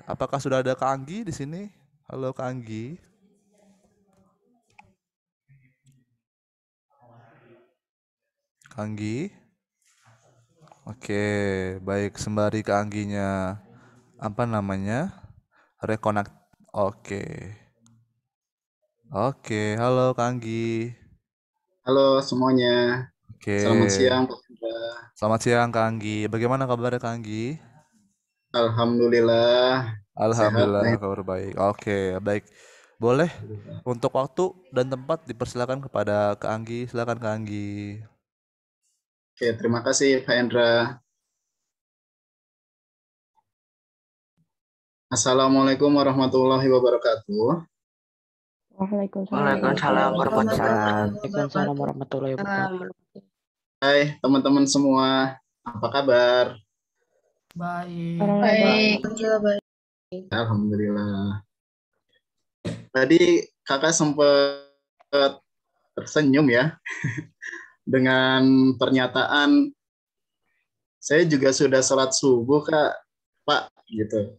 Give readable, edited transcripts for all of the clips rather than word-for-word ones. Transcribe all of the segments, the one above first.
Apakah sudah ada Kak Anggi di sini? Halo Kak Anggi. Kak Anggi. Oke, baik sembari Kak Angginya apa namanya? Reconnect. Oke. Oke, halo Kak Anggi. Halo semuanya, Oke. selamat siang Pak Indra. Selamat siang Kak Anggi. Bagaimana kabarnya Kak Anggi? Alhamdulillah sehat Pak Alhamdulillah Indra. kabar baik. Oke, baik. Boleh untuk waktu dan tempat dipersilakan kepada Kak Anggi. Silakan Kak Anggi. Oke, terima kasih Pak Indra. Assalamualaikum warahmatullahi wabarakatuh. Waalaikumsalam Waalaikumsalam warahmatullahi warahmatullahi wabarakatuh. Waalaikumsalam. wabarakatuh. Waalaikumsalam warahmatullahi wabarakatuh. Hai teman-teman semua, apa kabar? Baik. Alhamdulillah Baik, baik. Alhamdulillah baik. Alhamdulillah. Tadi kakak sempat tersenyum ya dengan pernyataan saya juga sudah sholat subuh Kak, Pak gitu.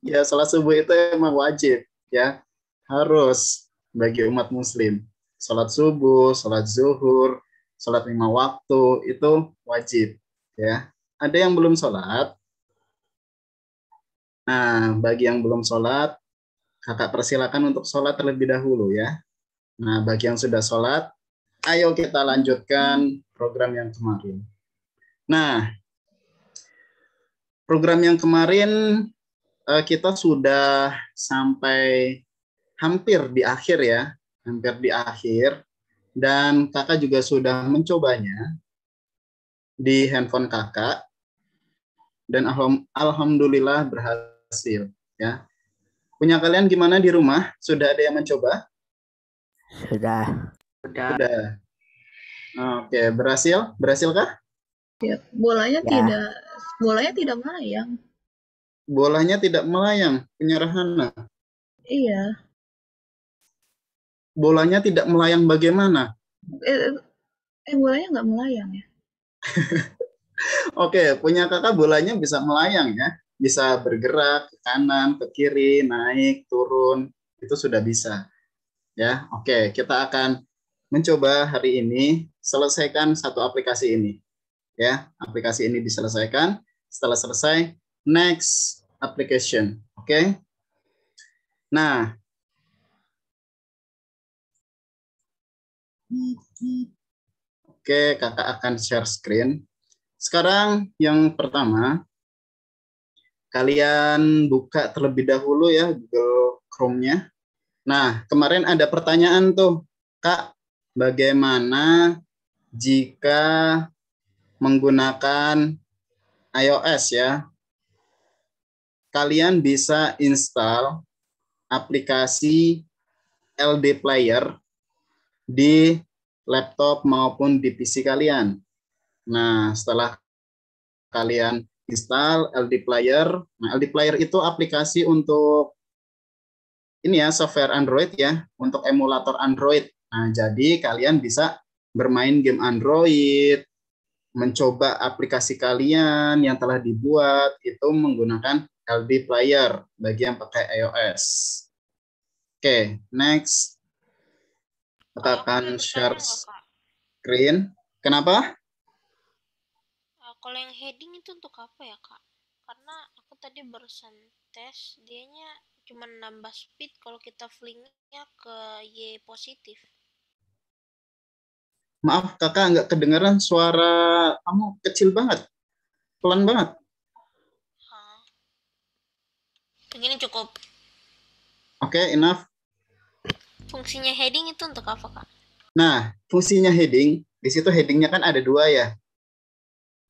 Ya sholat subuh itu emang wajib ya, harus bagi umat muslim. Sholat subuh, sholat zuhur, sholat 5 waktu itu wajib ya. Ada yang belum sholat? Nah, bagi yang belum sholat, kakak persilakan untuk sholat terlebih dahulu ya. Nah, bagi yang sudah sholat, ayo kita lanjutkan program yang kemarin. Nah, program yang kemarin kita sudah sampai hampir di akhir ya, hampir di akhir. Dan kakak juga sudah mencobanya di handphone kakak dan alhamdulillah berhasil ya. Punya kalian gimana di rumah? Sudah ada yang mencoba? Sudah. Sudah. Oke, berhasil? Berhasilkah? Ya, bolanya Ya. tidak melayang. Bolanya tidak melayang, penyerahan. Iya. Bolanya tidak melayang bagaimana? Bolanya nggak melayang ya. Oke, punya kakak bolanya bisa melayang ya. Bisa bergerak ke kanan, ke kiri, naik, turun. Itu sudah bisa. Ya, oke, kita akan mencoba hari ini selesaikan satu aplikasi ini. Ya, aplikasi ini diselesaikan. Setelah selesai, next application. Oke. Nah, oke, kakak akan share screen. Sekarang yang pertama, kalian buka terlebih dahulu ya Google Chrome-nya. Nah, kemarin ada pertanyaan tuh, Kak, bagaimana jika menggunakan iOS ya? Kalian bisa install aplikasi LD Player di laptop maupun di PC kalian. Nah, setelah kalian install LD Player, nah LD Player itu aplikasi untuk ini ya, software Android ya, untuk emulator Android. Nah, jadi kalian bisa bermain game Android, mencoba aplikasi kalian yang telah dibuat itu menggunakan LD Player bagi yang pakai iOS. Oke, next. Kita akan share screen. Kenapa? Kalau yang heading itu untuk apa ya Kak? Karena aku tadi barusan tes, dianya cuma nambah speed kalau kita flinknya ke Y positif. Maaf kakak nggak kedengaran, suara kamu kecil banget, pelan banget. Begini cukup. Oke, enough. Fungsinya heading itu untuk apa Kak? Nah, fungsinya heading, di situ headingnya kan ada dua ya.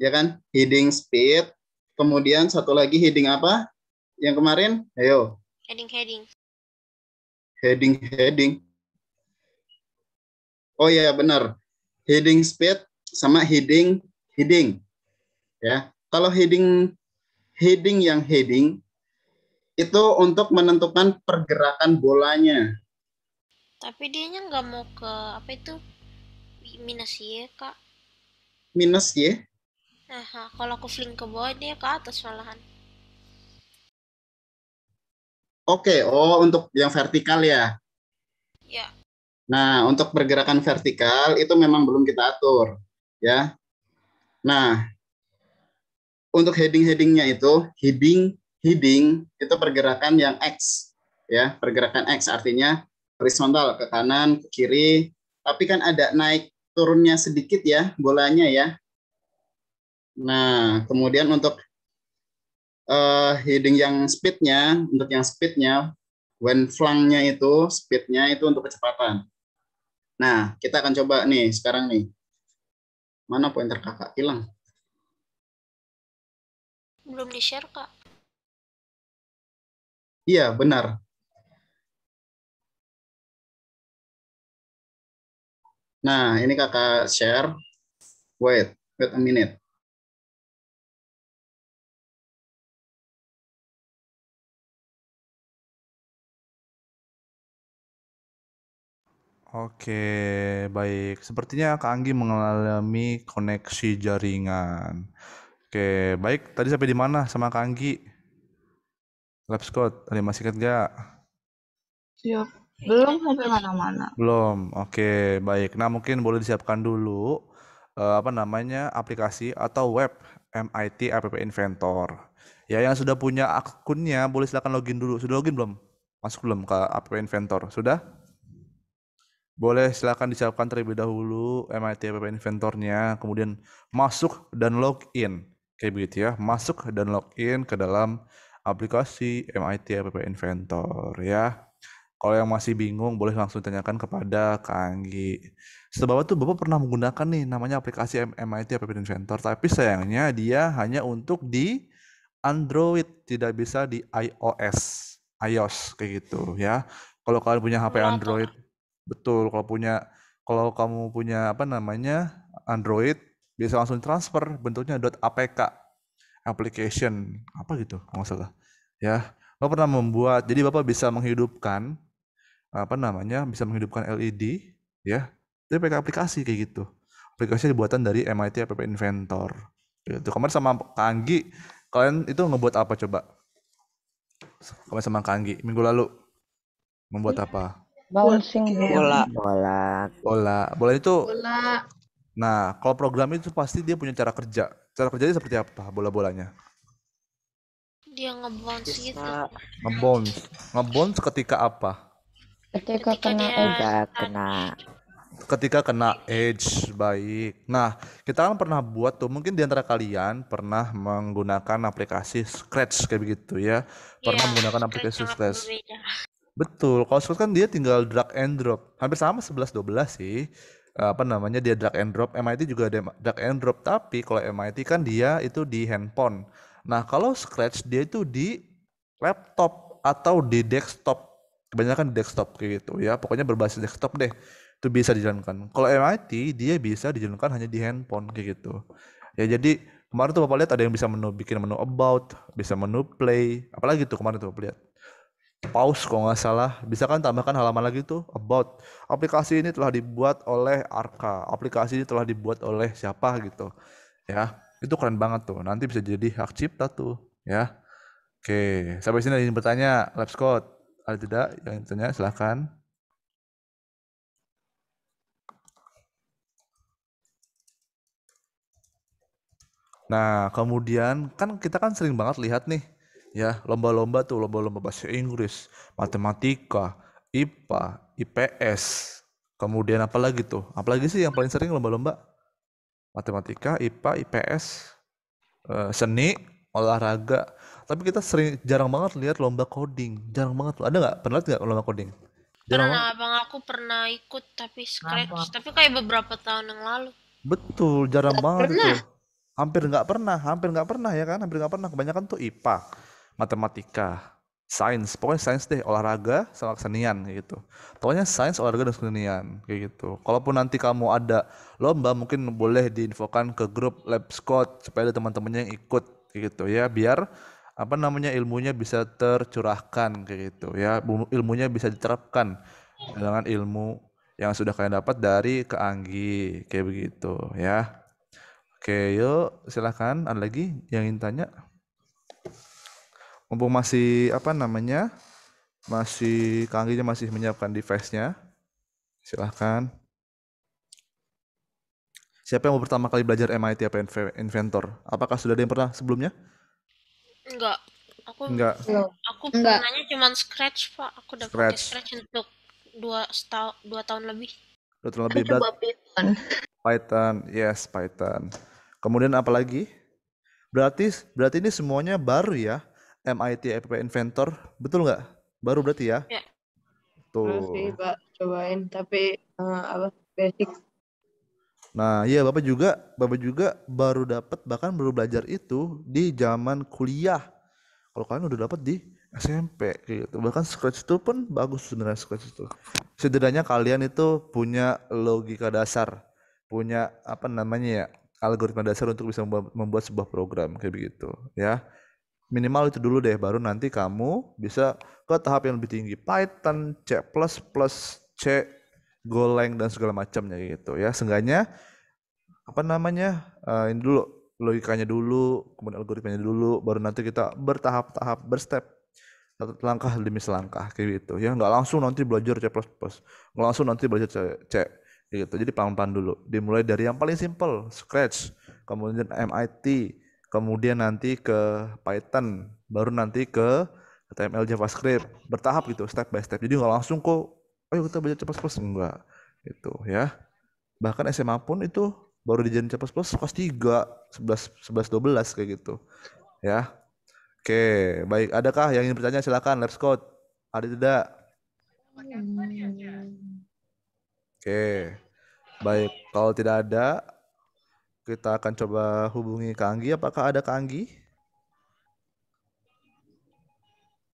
Ya kan? Heading speed, kemudian satu lagi heading apa? Yang kemarin? Ayo. Heading. Heading. Oh iya benar. Heading speed sama heading. Ya. Kalau heading yang heading itu untuk menentukan pergerakan bolanya. Tapi dianya nggak mau ke apa itu minus Y Kak. Minus Y. Nah, kalau aku fling ke bawah dia ke atas malahan. Oke, oh untuk yang vertikal ya. Ya, Nah, untuk pergerakan vertikal itu memang belum kita atur, ya. Nah, untuk heading-headingnya itu, heading itu pergerakan yang X, ya, pergerakan X artinya horizontal ke kanan, ke kiri, tapi kan ada naik turunnya sedikit ya bolanya ya. Nah, kemudian untuk heading yang speednya, untuk yang speednya, when flanknya itu, speednya itu untuk kecepatan. Nah, kita akan coba nih sekarang nih. Mana pointer kakak? Hilang. belum di-share, Kak. Iya, benar. Nah, ini kakak share. Wait a minute. Oke, baik. Sepertinya Kak Anggi mengalami koneksi jaringan. Oke, baik. Tadi sampai di mana sama Kak Anggi? Lab Scott, ada yang masih ingat nggak? Siap. Belum sampai mana-mana. Belum. Oke, baik. Nah, mungkin boleh disiapkan dulu apa namanya aplikasi atau web MIT App Inventor. Ya, yang sudah punya akunnya boleh silakan login dulu. Sudah login belum? Masuk belum ke App Inventor? Sudah? Boleh silakan disiapkan terlebih dahulu MIT App Inventornya, kemudian masuk dan login. Kayak begitu ya, masuk dan login ke dalam aplikasi MIT App Inventor ya. Kalau yang masih bingung, boleh langsung tanyakan kepada Kak Anggi. Setelah Bapak pernah menggunakan nih namanya aplikasi MIT App Inventor, tapi sayangnya dia hanya untuk di Android, tidak bisa di iOS kayak gitu ya. Kalau kalian punya HP Android, betul. Kalau kamu punya apa namanya Android, bisa langsung transfer bentuknya .apk application apa gitu, nggak salah. Ya, Bapak pernah membuat, jadi Bapak bisa menghidupkan apa namanya, bisa menghidupkan LED, ya. Itu pakai aplikasi kayak gitu. Aplikasi buatan dari MIT App Inventor. Gitu. Kemarin sama Kak Anggi, kalian itu ngebuat apa coba? Kemarin sama Kak Anggi minggu lalu membuat apa? Bouncing Bola. bola. Bola itu. Bola. Nah, kalau program itu pasti dia punya cara kerja. Cara kerjanya seperti apa bola-bolanya? Dia ngebounce gitu. Ngebounce ketika apa? Ketika kena Ketika kena edge. Baik. Nah, kita kan pernah buat tuh, mungkin di antara kalian pernah menggunakan aplikasi Scratch kayak begitu ya. Pernah menggunakan aplikasi Scratch. Betul. Kalau Scratch kan dia tinggal drag and drop. Hampir sama 11-12 sih. Apa namanya, dia drag and drop. MIT juga ada drag and drop, tapi kalau MIT kan dia itu di handphone. Nah, kalau Scratch dia itu di laptop atau di desktop. Kebanyakan di desktop kayak gitu ya. Pokoknya berbasis desktop deh. Itu bisa dijalankan. Kalau MIT dia bisa dijalankan hanya di handphone kayak gitu. Ya jadi kemarin tuh Bapak lihat ada yang bisa bikin menu about, bisa menu play, apalagi tuh kemarin tuh Bapak lihat. Pause kalau nggak salah, bisa kan tambahkan halaman lagi tuh about. Aplikasi ini telah dibuat oleh Arka, aplikasi ini telah dibuat oleh siapa gitu. Ya, itu keren banget tuh. Nanti bisa jadi hak cipta tuh, ya. Oke, sampai sini ada yang bertanya, Lab Scott. Ada tidak yang tanya? Silahkan. Nah, kemudian kan kita kan sering banget lihat nih, ya, lomba-lomba tuh, lomba-lomba bahasa Inggris, matematika, IPA, IPS, kemudian apa lagi tuh? Apalagi sih yang paling sering lomba-lomba? Matematika, IPA, IPS, seni, olahraga. Tapi kita jarang banget lihat lomba coding, jarang banget. Ada nggak? Pernah lihat nggak lomba coding? Jarang banget. Pernah, abang aku pernah ikut tapi Scratch, tapi kayak beberapa tahun yang lalu. Betul, jarang banget itu. Hampir nggak pernah ya kan? Hampir nggak pernah. Kebanyakan tuh IPA, matematika, sains. Pokoknya sains deh, olahraga sama kesenian kayak gitu. Pokoknya sains, olahraga dan kesenian kayak gitu. Kalaupun nanti kamu ada lomba, mungkin boleh diinfokan ke grup Lab Scott supaya ada teman-temannya yang ikut kayak gitu ya, biar apa namanya ilmunya bisa tercurahkan kayak gitu ya. Ilmunya bisa diterapkan dengan ilmu yang sudah kalian dapat dari Kak Anggi kayak begitu ya. Oke, yuk silakan. Ada lagi yang ingin tanya? Mumpung masih apa namanya? Kang Angginya masih menyiapkan device-nya. Silahkan. Siapa yang mau pertama kali belajar MIT apa Inventor? Apakah sudah ada yang pernah sebelumnya? Enggak. Aku Enggak. aku pernahnya cuman Scratch, Pak. Aku udah pakai Scratch. Scratch untuk 2 tahun lebih. 2 tahun lebih berat. Python. Python, yes, Python. Kemudian apa lagi? Berarti ini semuanya baru ya? MIT App Inventor, betul nggak? Baru berarti ya? Ya. Terus sih, Tuh. Pak, cobain. Tapi basic. Nah, iya Bapak juga baru dapat, bahkan baru belajar itu di zaman kuliah. Kalau kalian udah dapat di SMP kayak gitu. Bahkan Scratch itu pun bagus sebenarnya Scratch itu. Setidaknya kalian itu punya logika dasar, punya apa namanya ya, algoritma dasar untuk bisa membuat sebuah program kayak begitu, ya. Minimal itu dulu deh, baru nanti kamu bisa ke tahap yang lebih tinggi, Python, C++, C, Golang dan segala macamnya gitu ya. Seenggaknya apa namanya ini dulu logikanya dulu, kemudian algoritmanya dulu, baru nanti kita bertahap-tahap, berstep, satu langkah demi selangkah kayak gitu ya. Nggak langsung nanti belajar C++, nggak langsung nanti belajar C kayak gitu. Jadi pelan-pelan dulu, dimulai dari yang paling simple, Scratch, kemudian MIT, kemudian nanti ke Python, baru nanti ke HTML, JavaScript, bertahap gitu, step by step. Jadi nggak langsung kok ayo kita belajar C++, enggak gitu ya. Bahkan SMA pun itu baru dijadiin C++ kelas 3, 11, 12 kayak gitu. Ya. Oke, baik. Adakah yang ingin bertanya? Silakan, let's code. Ada tidak? Oke. Baik, kalau tidak ada, kita akan coba hubungi Kak Anggi. Apakah ada Kak Anggi?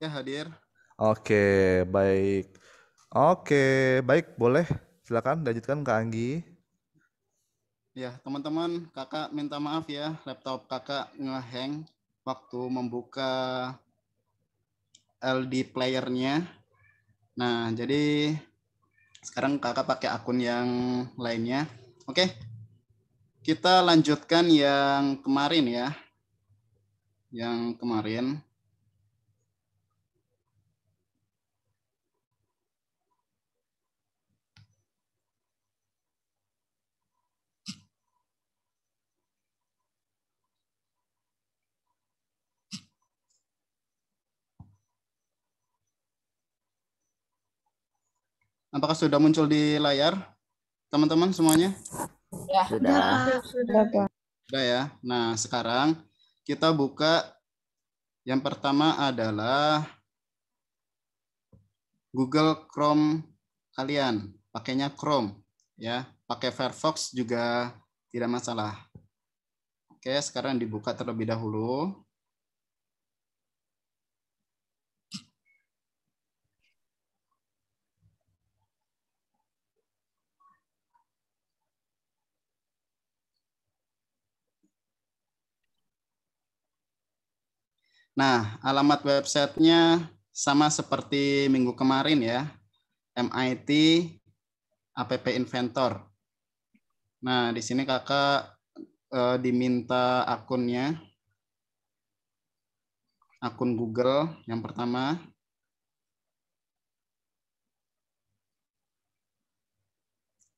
Ya, hadir. Oke, baik. Oke, baik, boleh. Silakan lanjutkan Kak Anggi. Ya, teman-teman, kakak minta maaf ya, laptop kakak ngehang waktu membuka LD player-nya. Nah, jadi sekarang kakak pakai akun yang lainnya. Oke, kita lanjutkan yang kemarin ya. Yang kemarin. Apakah sudah muncul di layar, teman-teman semuanya? Ya, Sudah, Pak. Sudah ya. Nah, sekarang kita buka yang pertama adalah Google Chrome kalian. Pakainya Chrome ya. Pakai Firefox juga tidak masalah. Oke, sekarang dibuka terlebih dahulu. Nah, alamat websitenya sama seperti minggu kemarin ya, MIT App Inventor. Nah, di sini kakak diminta akunnya, akun Google yang pertama.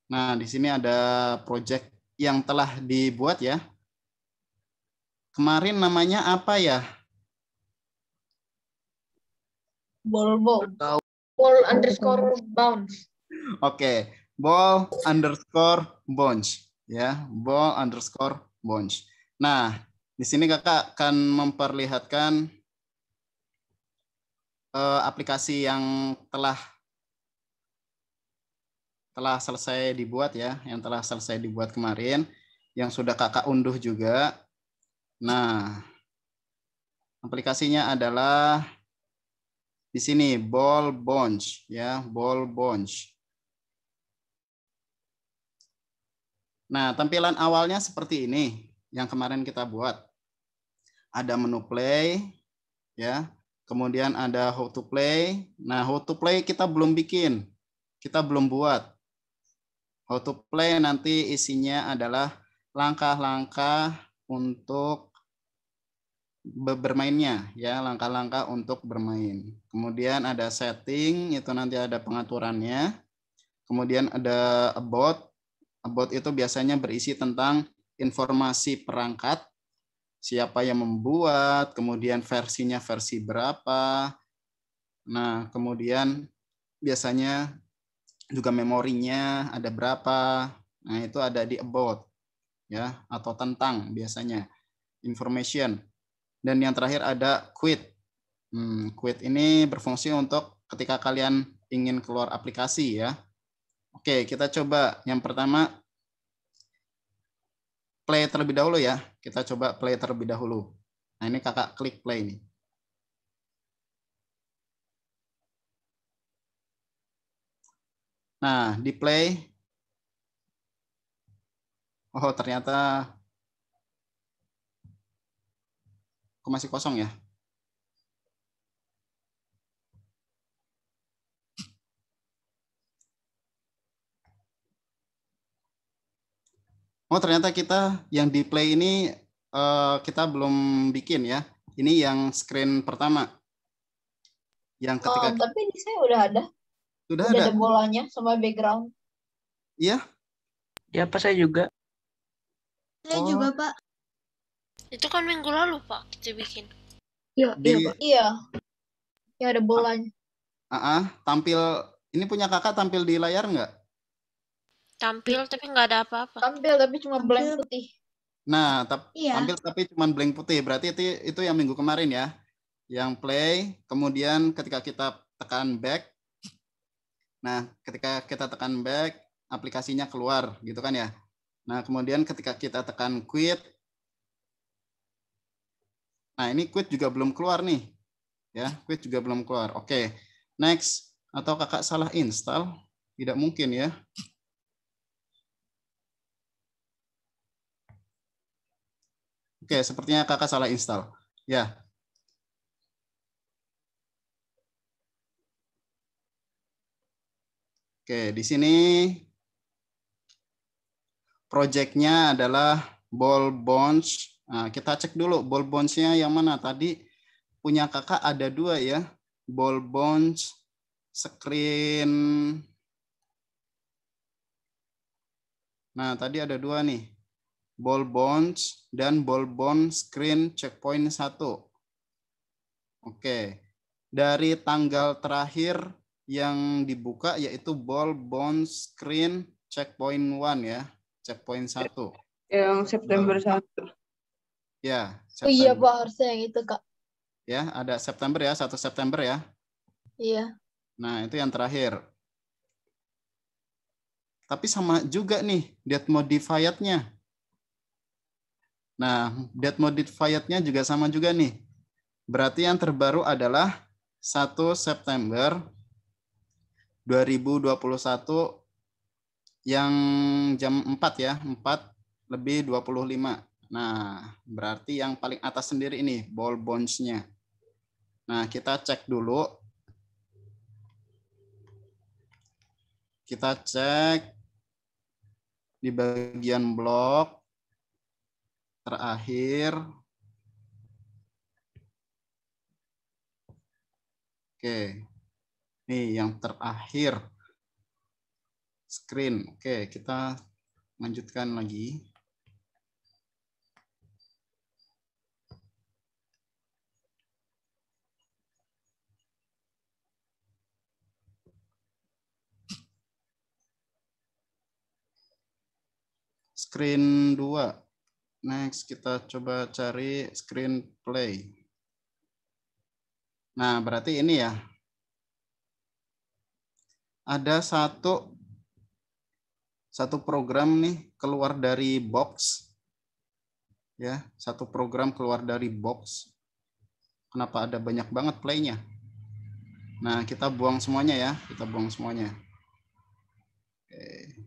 Nah, di sini ada project yang telah dibuat ya. Kemarin namanya apa ya? ball_bounce. Oke, ball_bounce ya, ball_bounce. Nah, di sini kakak akan memperlihatkan aplikasi yang telah selesai dibuat ya, yang telah selesai dibuat kemarin, yang sudah kakak unduh juga. Nah, aplikasinya adalah di sini ball_bounce ya, ball_bounce. Nah, tampilan awalnya seperti ini yang kemarin kita buat. Ada menu play ya. Kemudian ada how to play. Nah, how to play kita belum bikin. Kita belum buat. How to play nanti isinya adalah langkah-langkah untuk bermainnya ya, langkah-langkah untuk bermain. Kemudian ada setting, itu nanti ada pengaturannya. Kemudian ada about. About itu biasanya berisi tentang informasi perangkat, siapa yang membuat, kemudian versinya versi berapa. Nah, kemudian biasanya juga memorinya ada berapa. Nah, itu ada di about ya, atau tentang biasanya information. Dan yang terakhir ada quit. Quit ini berfungsi untuk ketika kalian ingin keluar aplikasi ya. Oke, kita coba yang pertama play terlebih dahulu ya. Kita coba play terlebih dahulu. Nah, ini kakak klik play nih. Nah, di play. Oh, ternyata kok masih kosong ya. Oh, ternyata kita yang di play ini kita belum bikin ya. Ini yang screen pertama. Yang ketika tapi di saya udah ada. Sudah ada bolanya sama background. Iya? Ya, Pak, saya juga. Saya juga, Pak. Itu kan minggu lalu, Pak, kita bikin. Iya, Pak. Iya. Ya ada bolanya. Tampil, ini punya kakak tampil di layar nggak? Tampil tapi nggak ada apa-apa. Tampil tapi cuma blank putih. Nah, tampil tapi cuma blank putih. Berarti itu yang minggu kemarin ya. Yang play, kemudian ketika kita tekan back. Nah, ketika kita tekan back, aplikasinya keluar gitu kan ya. Nah, kemudian ketika kita tekan quit. Nah, ini quit juga belum keluar nih. Ya, quit juga belum keluar. Oke. Next, atau kakak salah install? Tidak mungkin ya. Oke, sepertinya kakak salah install. Ya. Oke, di sini projectnya adalah ball bonds. Nah, kita cek dulu ball bonds-nya yang mana. Tadi punya kakak ada dua ya. Ball bonds, screen. Nah, tadi ada dua nih. Ball bonds dan ball bond screen checkpoint 1. Oke. Dari tanggal terakhir yang dibuka yaitu ball bond screen checkpoint 1 ya. Checkpoint 1. Yang September 1. Ya, September. Oh iya, Pak, harusnya yang itu, Kak. Ya, ada September ya, 1 September ya. Iya. Nah, itu yang terakhir. Tapi sama juga nih date modified-nya. Nah, date modified-nya juga sama juga nih. Berarti yang terbaru adalah 1 September 2021 yang jam 4 ya, 4:25. Nah, berarti yang paling atas sendiri ini, ball bonds-nya. Nah, kita cek dulu. Kita cek di bagian blok terakhir. Oke. Nih yang terakhir. Screen. Oke, kita lanjutkan lagi. Screen 2. Next, kita coba cari screen play. Nah, berarti ini ya. Ada satu program nih keluar dari box. Ya, satu program keluar dari box. Kenapa ada banyak banget play-nya? Nah, kita buang semuanya ya. Kita buang semuanya. Oke.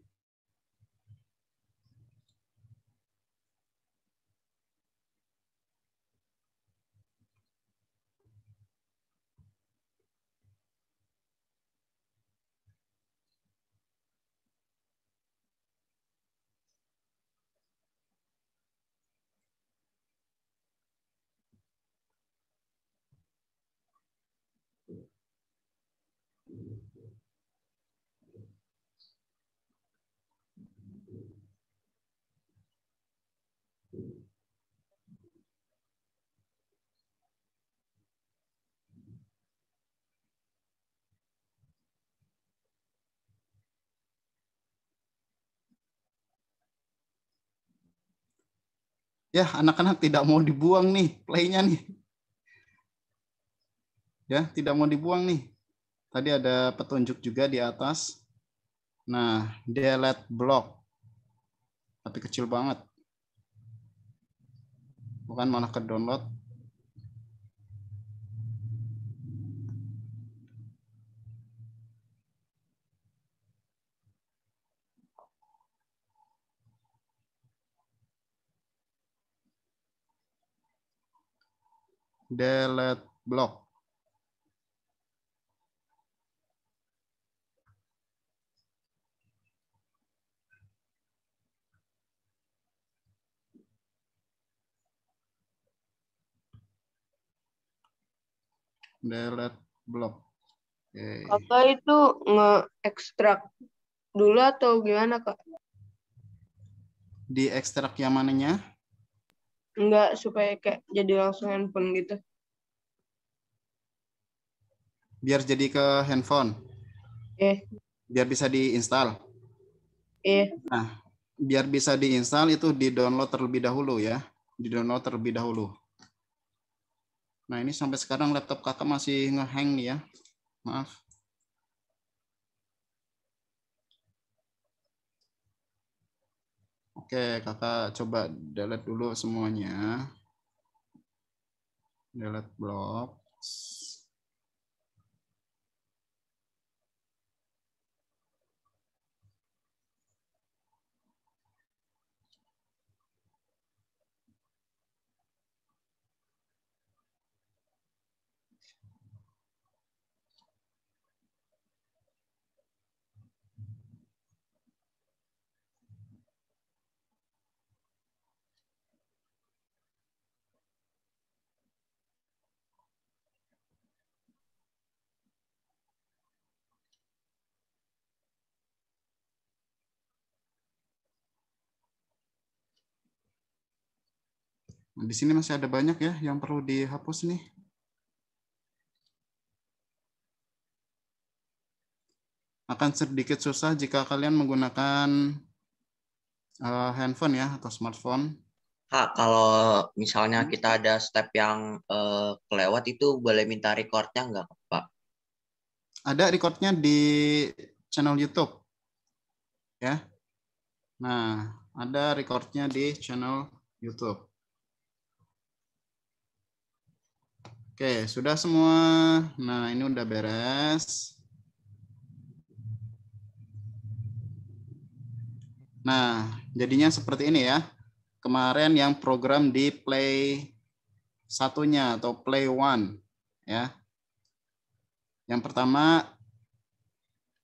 Ya, anak-anak tidak mau dibuang nih, play-nya nih. Ya, tidak mau dibuang nih. Tadi ada petunjuk juga di atas. Nah, delete block. Tapi kecil banget. Bukan malah ke download. Delete block. Delete block. Oke. Kakak itu nge-ekstrak dulu atau gimana, Kak? Di ekstrak yang mananya? Enggak, supaya kayak jadi langsung handphone gitu. Biar jadi ke handphone. Biar bisa diinstal. Nah, biar bisa diinstal itu di-download terlebih dahulu ya. Di-download terlebih dahulu. Nah, ini sampai sekarang laptop kakak masih nge-hang nih ya. Maaf. Oke, kakak coba delete dulu semuanya. Delete block. Nah, di sini masih ada banyak ya yang perlu dihapus nih. Akan sedikit susah jika kalian menggunakan handphone ya atau smartphone. Kak, kalau misalnya kita ada step yang kelewat itu boleh minta recordnya nggak, Pak? Ada recordnya di channel YouTube. Ya. Nah, ada recordnya di channel YouTube. Oke, sudah semua. Nah, ini udah beres. Nah, jadinya seperti ini ya. Kemarin yang program di play satunya atau play one ya. Yang pertama,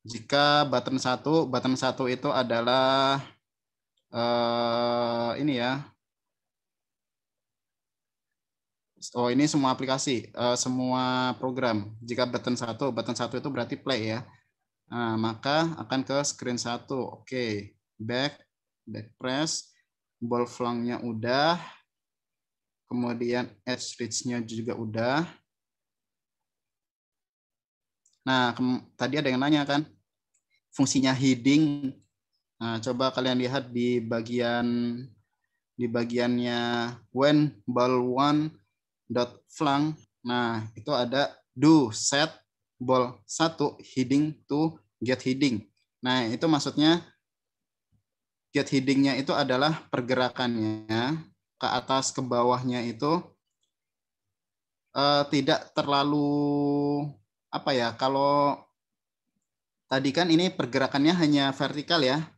jika button satu itu adalah ini ya. Oh, ini semua aplikasi, semua program. Jika button satu itu berarti play ya. Nah, maka akan ke screen 1. Oke, back press, ball flangnya udah, kemudian edge reach-nya juga udah. Nah, tadi ada yang nanya kan, fungsinya heading. Nah, coba kalian lihat di bagiannya when ball one dot flang. Nah, itu ada do set ball 1 heading to get heading. Nah, itu maksudnya get heading-nya itu adalah pergerakannya ke atas ke bawahnya itu tidak terlalu apa ya, kalau tadi kan ini pergerakannya hanya vertikal ya.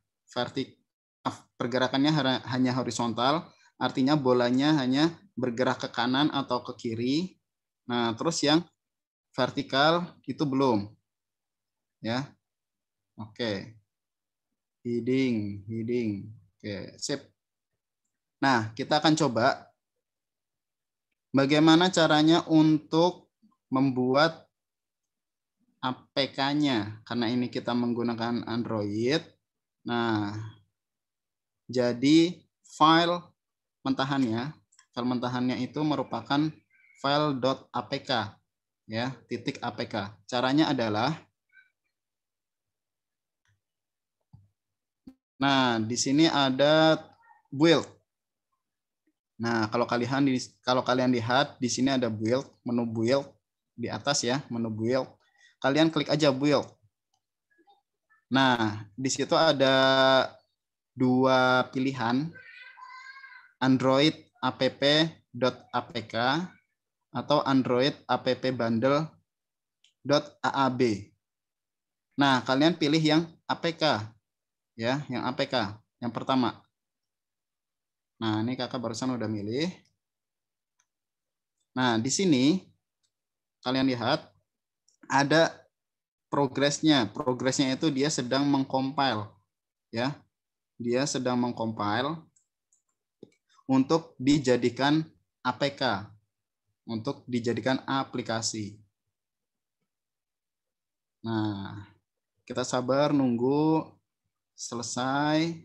Pergerakannya hanya horizontal, artinya bolanya hanya bergerak ke kanan atau ke kiri. Nah, terus yang vertikal itu belum. Ya. Oke. Heading. Oke, sip. Nah, kita akan coba bagaimana caranya untuk membuat APK-nya. Karena ini kita menggunakan Android. Nah, jadi file mentahannya itu merupakan file.apk ya, .apk. Caranya adalah, nah di sini ada build. Nah, kalau kalian lihat di sini ada build, menu build di atas ya, menu build. Kalian klik aja build. Nah, di situ ada dua pilihan, Android app.apk atau Android app bundle.aab. Nah, kalian pilih yang APK ya, yang APK yang pertama. Nah, ini kakak barusan udah milih. Nah, di sini kalian lihat ada progresnya. Progresnya itu dia sedang mengcompile ya. Dia sedang mengcompile untuk dijadikan APK, untuk dijadikan aplikasi. Nah, kita sabar nunggu selesai.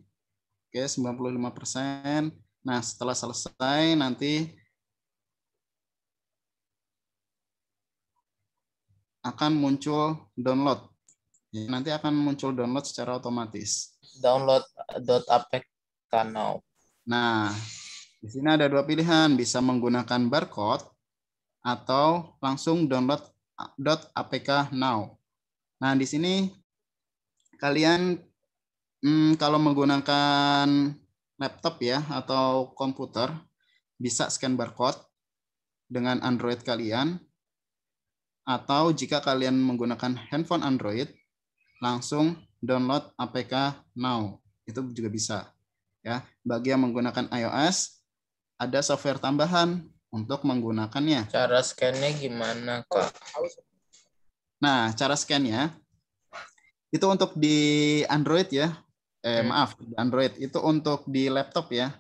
Oke, 95%. Nah, setelah selesai nanti akan muncul download. Nanti akan muncul download secara otomatis. Download.apk now. Nah, di sini ada dua pilihan, bisa menggunakan barcode atau langsung download.apk now. Nah, di sini kalian kalau menggunakan laptop ya atau komputer bisa scan barcode dengan Android kalian, atau jika kalian menggunakan handphone Android langsung download APK now. Itu juga bisa. Ya, bagi yang menggunakan iOS ada software tambahan untuk menggunakannya. Cara scan-nya gimana, Kak? Nah, cara scan-nya itu untuk di Android ya. Maaf, di Android. Itu untuk di laptop ya.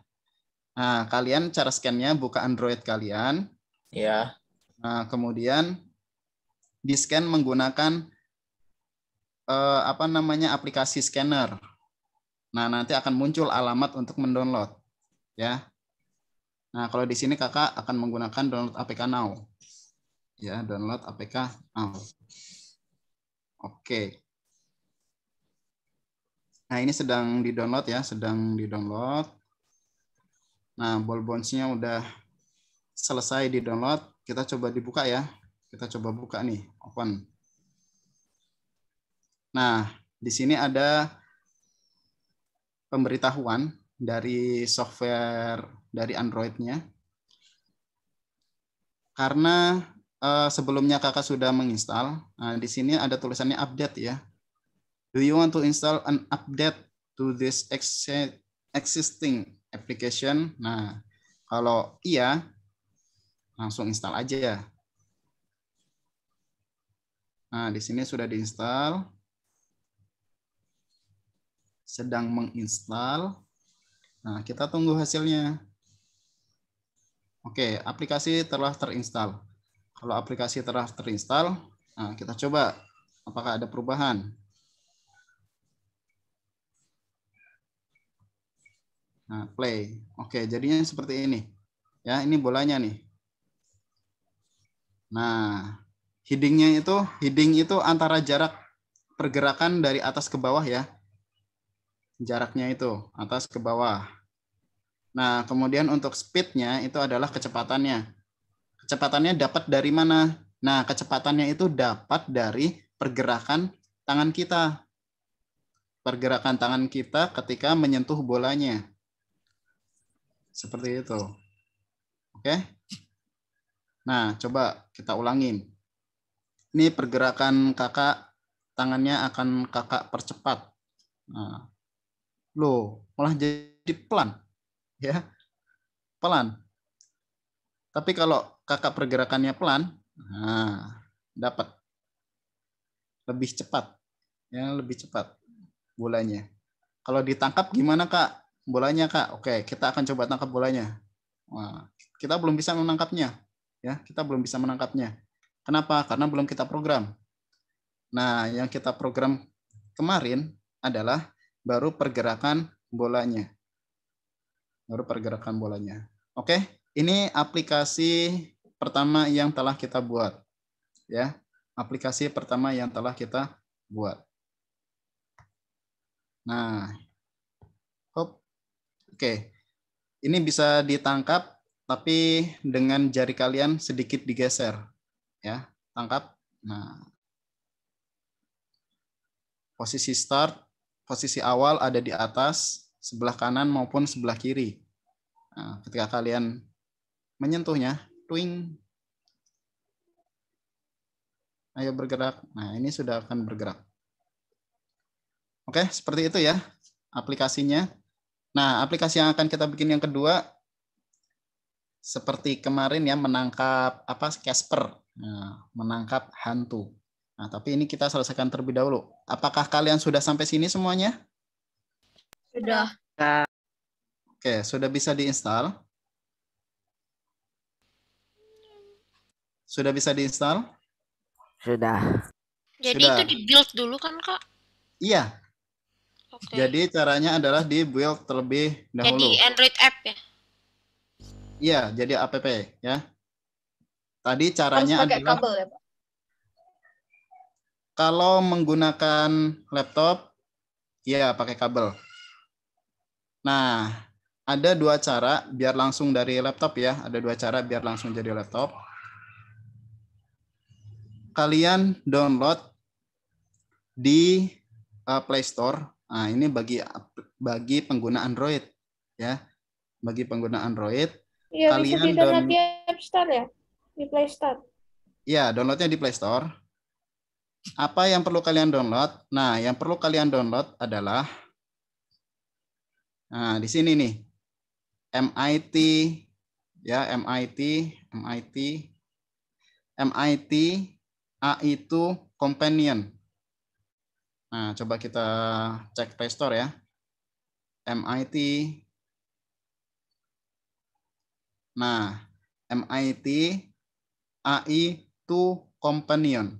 Nah, kalian cara scan-nya buka Android kalian. Ya. Nah, kemudian di-scan menggunakan aplikasi scanner. Nah, nanti akan muncul alamat untuk mendownload ya. Nah, kalau di sini kakak akan menggunakan download APK now. Ya, download APK now. Oke. Nah, ini sedang di-download ya, sedang di-download. Nah, ball bounce-nya udah selesai di-download. Kita coba dibuka ya. Kita coba buka nih, open. Nah, di sini ada pemberitahuan dari software dari Android-nya. Karena sebelumnya kakak sudah menginstal, nah, di sini ada tulisannya update ya. Do you want to install an update to this existing application? Nah, kalau iya, langsung install aja ya. Nah, di sini sudah diinstal. Sedang menginstal. Nah, kita tunggu hasilnya. Oke, aplikasi telah terinstall. Kalau aplikasi telah terinstall, nah kita coba apakah ada perubahan. Nah, play. Oke, jadinya seperti ini. Ya, ini bolanya nih. Nah, heading itu antara jarak pergerakan dari atas ke bawah ya. Jaraknya itu atas ke bawah. Nah, kemudian untuk speed-nya itu adalah kecepatannya. Kecepatannya dapat dari mana? Nah, kecepatannya itu dapat dari pergerakan tangan kita. Pergerakan tangan kita ketika menyentuh bolanya. Seperti itu. Oke? Nah, coba kita ulangin. Ini pergerakan kakak, tangannya akan kakak percepat. Nah, loh, malah jadi pelan. Ya, pelan. Tapi kalau kakak pergerakannya pelan, nah, dapat lebih cepat. Ya, lebih cepat bolanya. Kalau ditangkap gimana kak? Bolanya kak? Oke, kita akan coba tangkap bolanya. Wah, kita belum bisa menangkapnya. Ya, kita belum bisa menangkapnya. Kenapa? Karena belum kita program. Nah, yang kita program kemarin adalah baru pergerakan bolanya. Baru pergerakan bolanya. Oke, ini aplikasi pertama yang telah kita buat. Ya, aplikasi pertama yang telah kita buat. Nah, oke, ini bisa ditangkap tapi dengan jari kalian sedikit digeser, ya, tangkap. Nah, posisi start, posisi awal ada di atas, sebelah kanan maupun sebelah kiri. Nah, ketika kalian menyentuhnya, twing, ayo bergerak. Nah, ini sudah akan bergerak. Oke, seperti itu ya aplikasinya. Nah, aplikasi yang akan kita bikin yang kedua, seperti kemarin ya, menangkap Casper, nah, menangkap hantu. Nah, tapi ini kita selesaikan terlebih dahulu. Apakah kalian sudah sampai sini semuanya? Sudah. Oke, sudah bisa diinstal? Sudah bisa diinstal? Sudah. Jadi Sudah. itu di build dulu kan, Kak? Iya. Oke. Jadi caranya adalah di build terlebih dahulu. Jadi Android app ya? Iya, jadi app ya. Tadi Harus caranya pakai adalah kabel ya, Pak? kalau menggunakan laptop, ya pakai kabel. Nah, ada dua cara biar langsung dari laptop ya. Ada dua cara biar langsung jadi laptop. Kalian download di Play Store. Nah, ini bagi pengguna Android ya. Bagi pengguna Android, Iya, bisa kalian di-download di App Store ya? Di Play Store. ya, downloadnya di Play Store. Apa yang perlu kalian download? Nah, yang perlu kalian download adalah, nah, di sini nih, MIT ya, MIT AI2 Companion. Nah, coba kita cek Play Store ya. MIT. Nah, MIT AI2 Companion.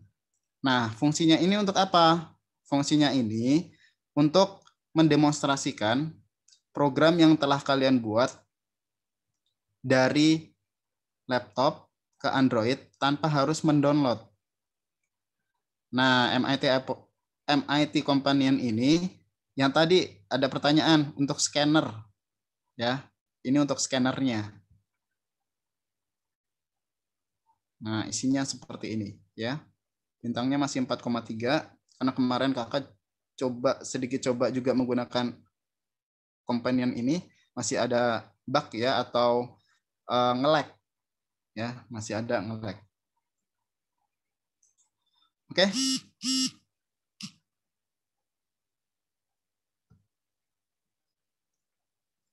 Nah, fungsinya ini untuk apa? Fungsinya ini untuk mendemonstrasikan program yang telah kalian buat dari laptop ke Android tanpa harus mendownload. Nah, MIT Companion ini yang tadi ada pertanyaan untuk scanner ya. Ini untuk scannernya. Nah, isinya seperti ini ya. Bintangnya masih 4,3 karena kemarin kakak sedikit coba juga menggunakan companion ini, masih ada bug ya atau nge-lag ya, masih ada nge-lag. Oke.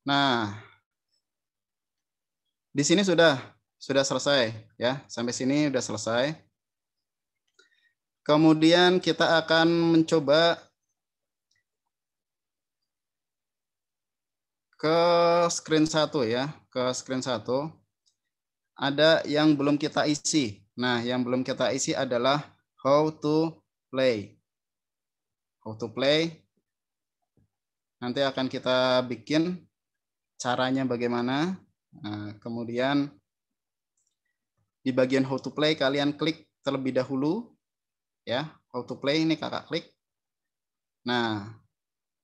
Nah, di sini sudah selesai ya, sampai sini sudah selesai. Kemudian kita akan mencoba ke screen 1 ya, ke screen 1. Ada yang belum kita isi. Nah, yang belum kita isi adalah how to play. How to play. Nanti akan kita bikin caranya bagaimana. Nah, kemudian di bagian how to play kalian klik terlebih dahulu ya, how to play ini kakak klik. Nah,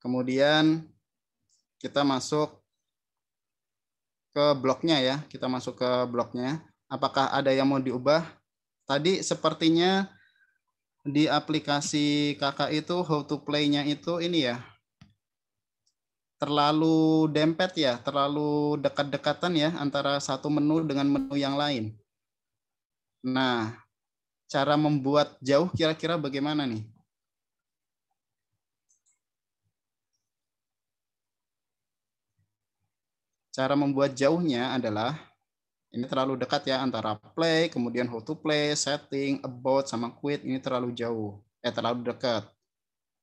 kemudian kita masuk ke bloknya ya, kita masuk ke bloknya. Apakah ada yang mau diubah? Tadi sepertinya di aplikasi kakak itu how to play-nya itu ini ya, terlalu dempet ya, terlalu dekat-dekatan ya antara satu menu dengan menu yang lain. Nah, cara membuat jauh kira-kira bagaimana nih? Cara membuat jauhnya adalah, ini terlalu dekat ya antara play, kemudian how to play, setting, about, sama quit, ini terlalu jauh. Terlalu dekat.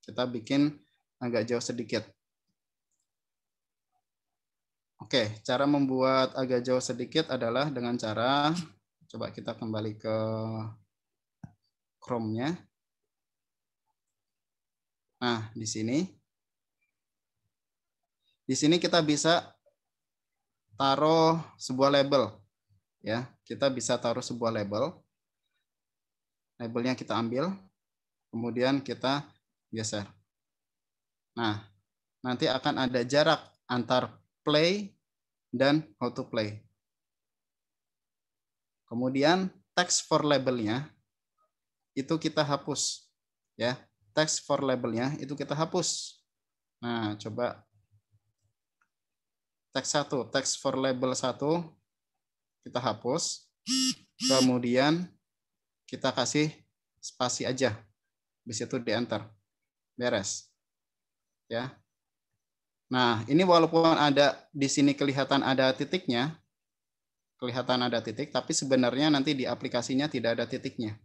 Kita bikin agak jauh sedikit. Oke, cara membuat agak jauh sedikit adalah dengan cara, coba kita kembali ke Chrome-nya. Nah, di sini kita bisa taruh sebuah label. Ya, kita bisa taruh sebuah label. Labelnya kita ambil, kemudian kita geser. Nah, nanti akan ada jarak antar play dan how to play. Kemudian text for labelnya itu kita hapus. Ya, text for labelnya itu kita hapus. Nah, coba text for label 1 kita hapus. Kemudian kita kasih spasi aja. Habis itu di enter. Beres. Ya. Nah, ini walaupun ada di sini kelihatan ada titiknya, tapi sebenarnya nanti di aplikasinya tidak ada titiknya.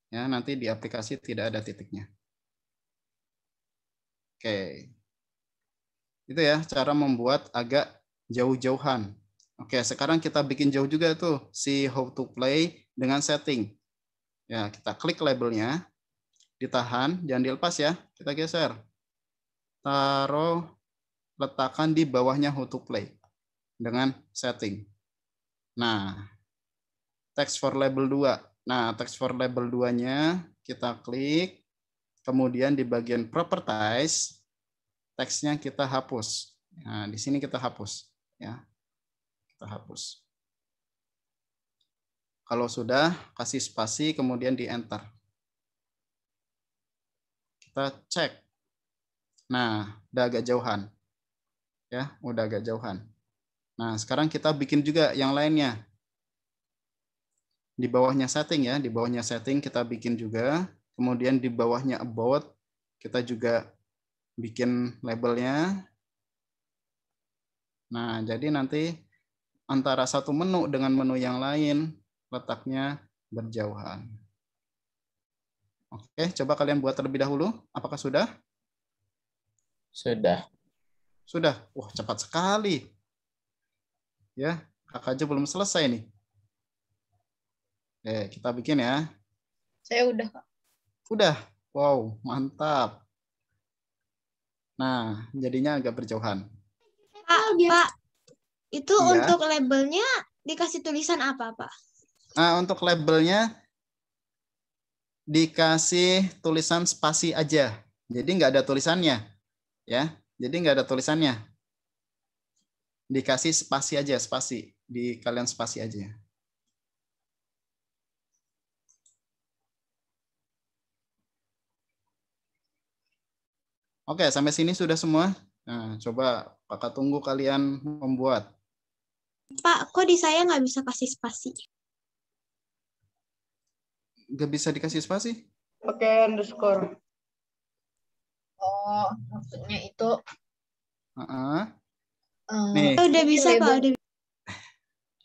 Ya, nanti di aplikasi tidak ada titiknya. Oke. Itu ya cara membuat agak jauh-jauhan. Oke, sekarang kita bikin jauh juga tuh si how to play dengan setting. Ya, kita klik labelnya, ditahan, jangan dilepas ya. Kita geser. Taruh, letakkan di bawahnya how to play dengan setting. Nah, text for label 2. Nah, text for label 2-nya kita klik, kemudian di bagian properties, teksnya kita hapus. Nah, di sini kita hapus. Ya, kita hapus. Kalau sudah, kasih spasi, kemudian di enter. Kita cek. Nah, udah agak jauhan. Ya, udah agak jauhan. Nah, sekarang kita bikin juga yang lainnya. Di bawahnya setting ya, di bawahnya setting kita bikin juga. Kemudian di bawahnya about, kita juga bikin labelnya. Nah, jadi nanti antara satu menu dengan menu yang lain, letaknya berjauhan. Oke, coba kalian buat terlebih dahulu. Apakah sudah? Sudah. Sudah. Wah, cepat sekali. Ya, kakak aja belum selesai nih. Oke, kita bikin ya. Saya udah, Kak. Udah. Wow, mantap. Nah, jadinya agak berjauhan. Pak, itu Iya. untuk labelnya dikasih tulisan apa, Pak? Nah, untuk labelnya dikasih tulisan spasi aja. Jadi nggak ada tulisannya. Ya, jadi nggak ada tulisannya. Dikasih spasi aja, spasi. Di kalian spasi aja. Oke, sampai sini sudah semua. Nah, coba kakak tunggu kalian membuat. Pak, kok di saya nggak bisa kasih spasi? Nggak bisa dikasih spasi? Pakai underscore. Oh, maksudnya itu Nih. Udah bisa, Pak. Udah.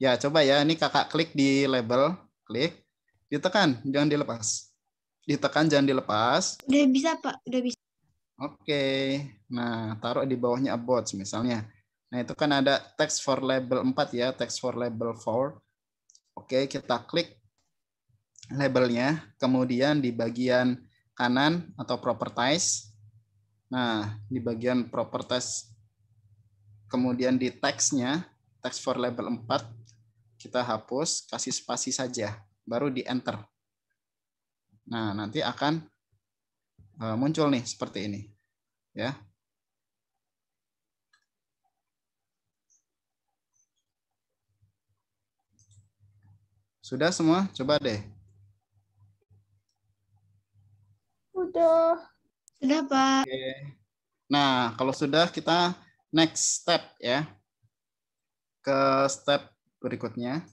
Ya, coba ya. Ini kakak klik di label. Klik. Ditekan, jangan dilepas. Ditekan, jangan dilepas. Udah bisa, Pak. Udah bisa. Oke. Nah, taruh di bawahnya about misalnya. Nah, itu kan ada text for label 4 ya. Text for label 4. Oke, kita klik labelnya. Kemudian di bagian kanan atau properties. Nah, di bagian properties. Kemudian di teksnya, text for label 4. Kita hapus, kasih spasi saja. Baru di enter. Nah, nanti akan muncul nih seperti ini. Ya. Sudah semua? Coba deh. Udah. Sudah, Pak. Oke. Nah, kalau sudah kita next step ya. Ke step berikutnya.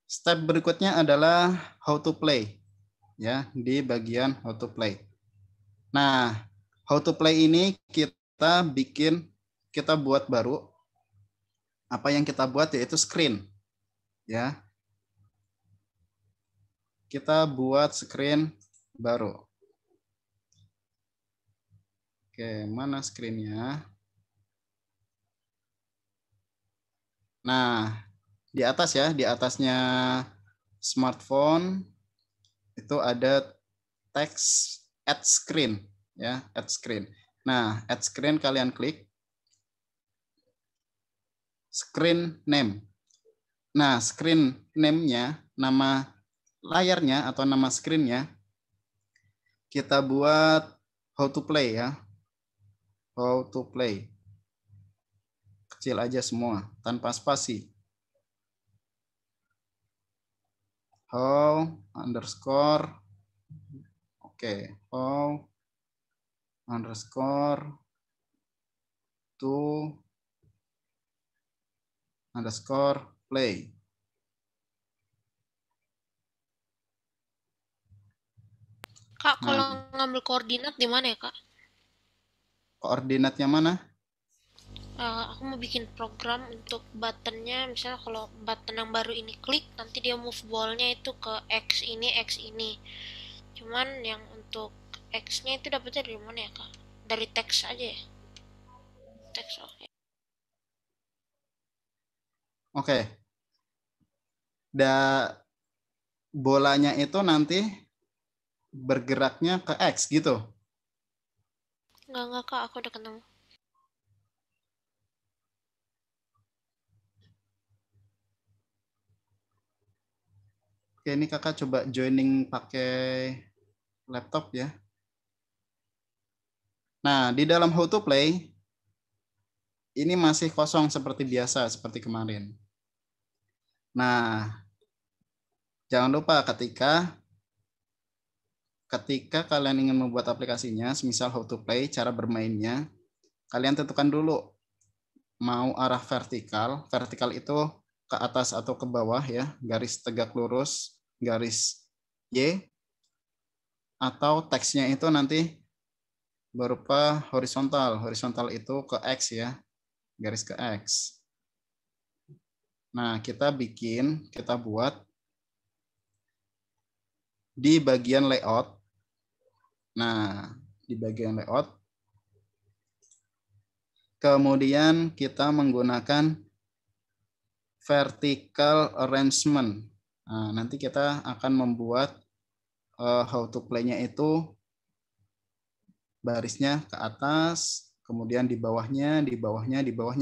Step berikutnya adalah how to play. Ya, di bagian how to play. Nah, how to play ini kita buat baru. Apa yang kita buat yaitu screen. Ya. Kita buat screen baru. Oke, mana screen-nya? Nah, di atas ya, di atasnya smartphone itu ada teks add screen ya, add screen. Nah, add screen kalian klik screen name. Nah, screen name-nya, nama layarnya atau nama screen-nya kita buat how to play ya. How to play. kecil aja semua, tanpa spasi. How underscore, oke, how underscore to underscore play. Kak, kalau ngambil koordinat di mana ya, Kak? Koordinatnya mana? Aku mau bikin program untuk buttonnya, misalnya kalau button yang baru ini klik, nanti dia move ball-nya itu ke X ini. Cuman yang untuk X-nya itu dapetnya dari mana ya, Kak? Dari teks aja ya? Teks, oke. Oke. Bolanya itu nanti bergeraknya ke X gitu. Enggak, Kak, aku udah ketemu. Oke, ini kakak coba joining pakai laptop ya. Nah, di dalam how to play, ini masih kosong seperti biasa, seperti kemarin. Nah, jangan lupa ketika kalian ingin membuat aplikasinya, semisal how to play, cara bermainnya, kalian tentukan dulu mau arah vertikal. Vertikal itu ke atas atau ke bawah ya, garis tegak lurus, garis Y, atau teksnya itu nanti berupa horizontal. Horizontal itu ke X ya, garis ke X. Nah, kita buat di bagian layout. Nah, di bagian layout, kemudian kita menggunakan vertical arrangement. Nah, nanti kita akan membuat how to play-nya itu barisnya ke atas, kemudian di bawahnya,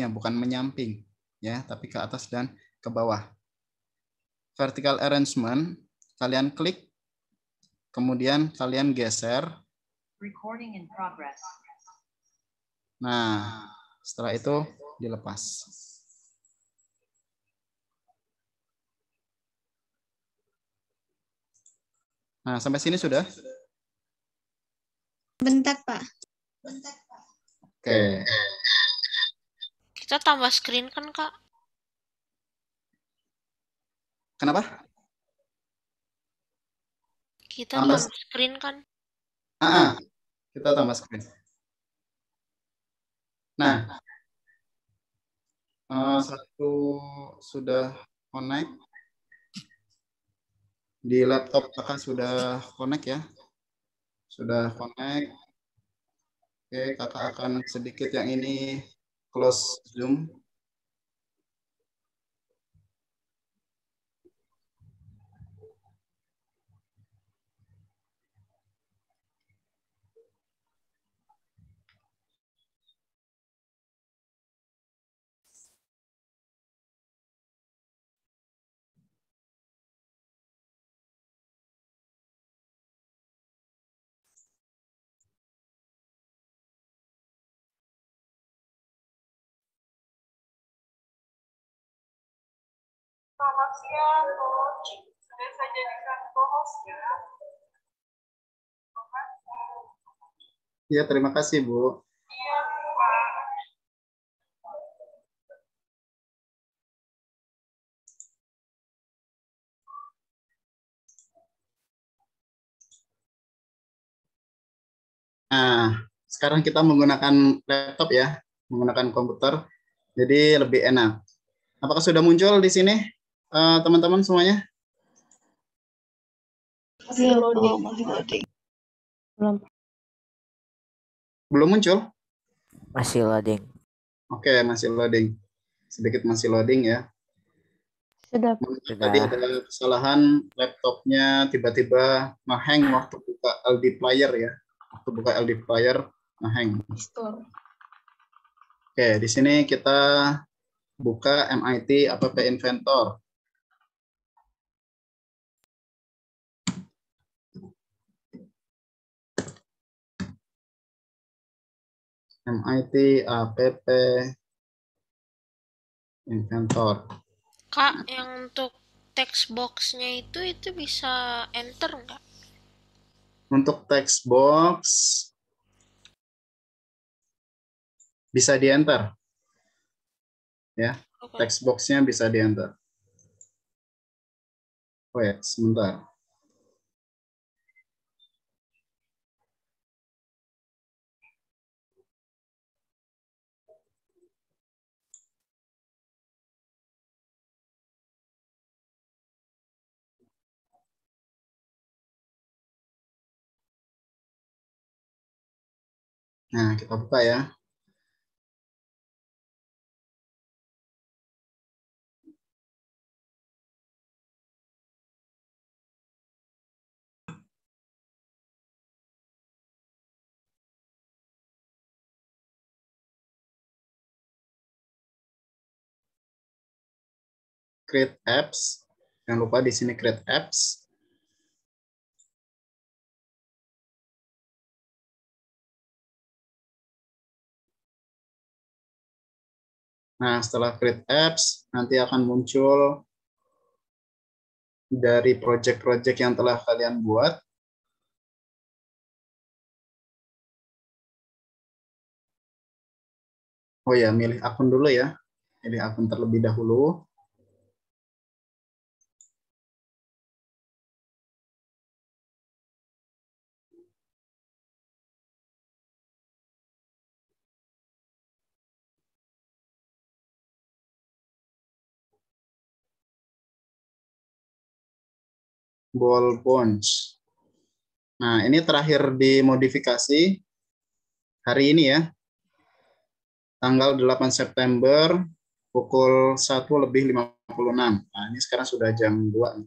bukan menyamping ya, tapi ke atas dan ke bawah. Vertical arrangement, kalian klik, kemudian kalian geser. Recording in progress. Nah, setelah itu dilepas. Nah, sampai sini sudah? Bentar, Pak. Oke. Kita tambah screen kan, Kak? Kenapa? Kita tambah screen kan? Kita tambah screen. Nah, satu sudah connect. Di laptop kakak sudah connect ya. Sudah connect. Oke, kakak akan sedikit yang ini close Zoom. Selamat siang, Coach. Sudah saya jadikan co-host ya. Iya, terima kasih, Bu. Iya, Pak. Nah, sekarang kita menggunakan laptop ya, menggunakan komputer, jadi lebih enak. Apakah sudah muncul di sini teman-teman semuanya? Masih loading. Belum muncul? Masih loading. Oke, masih loading. Sedikit masih loading ya. Sudah. Tadi ada kesalahan laptopnya tiba-tiba nge-hang waktu buka LD player ya. Waktu buka LD player nge-hang. Oke, di sini kita buka MIT App Inventor. MIT App Inventor. Kak, yang untuk text box-nya itu bisa enter nggak? Untuk text box bisa di enter. Ya, Oke. text box-nya bisa di enter. Oh ya, sebentar. Nah, kita buka ya. Create apps. Jangan lupa di sini create apps. Nah, setelah create apps, nanti akan muncul dari project-project yang telah kalian buat. Oh ya, milih akun dulu ya. Milih akun terlebih dahulu. Ball Bones. Nah, ini terakhir dimodifikasi hari ini ya. Tanggal 8 September pukul 1:56. Nah, ini sekarang sudah jam 2.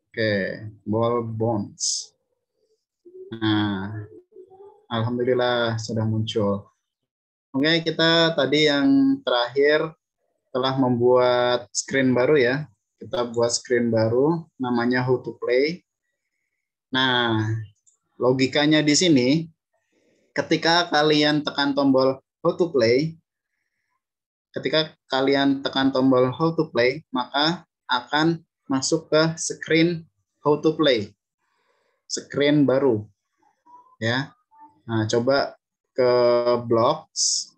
Oke, Ball Bones. Nah, alhamdulillah sudah muncul. Oke, kita tadi yang terakhir telah membuat screen baru ya. Kita buat screen baru namanya How to Play. Nah, logikanya di sini ketika kalian tekan tombol How to Play, maka akan masuk ke screen How to Play. Screen baru. Ya. Nah, coba ke Blocks.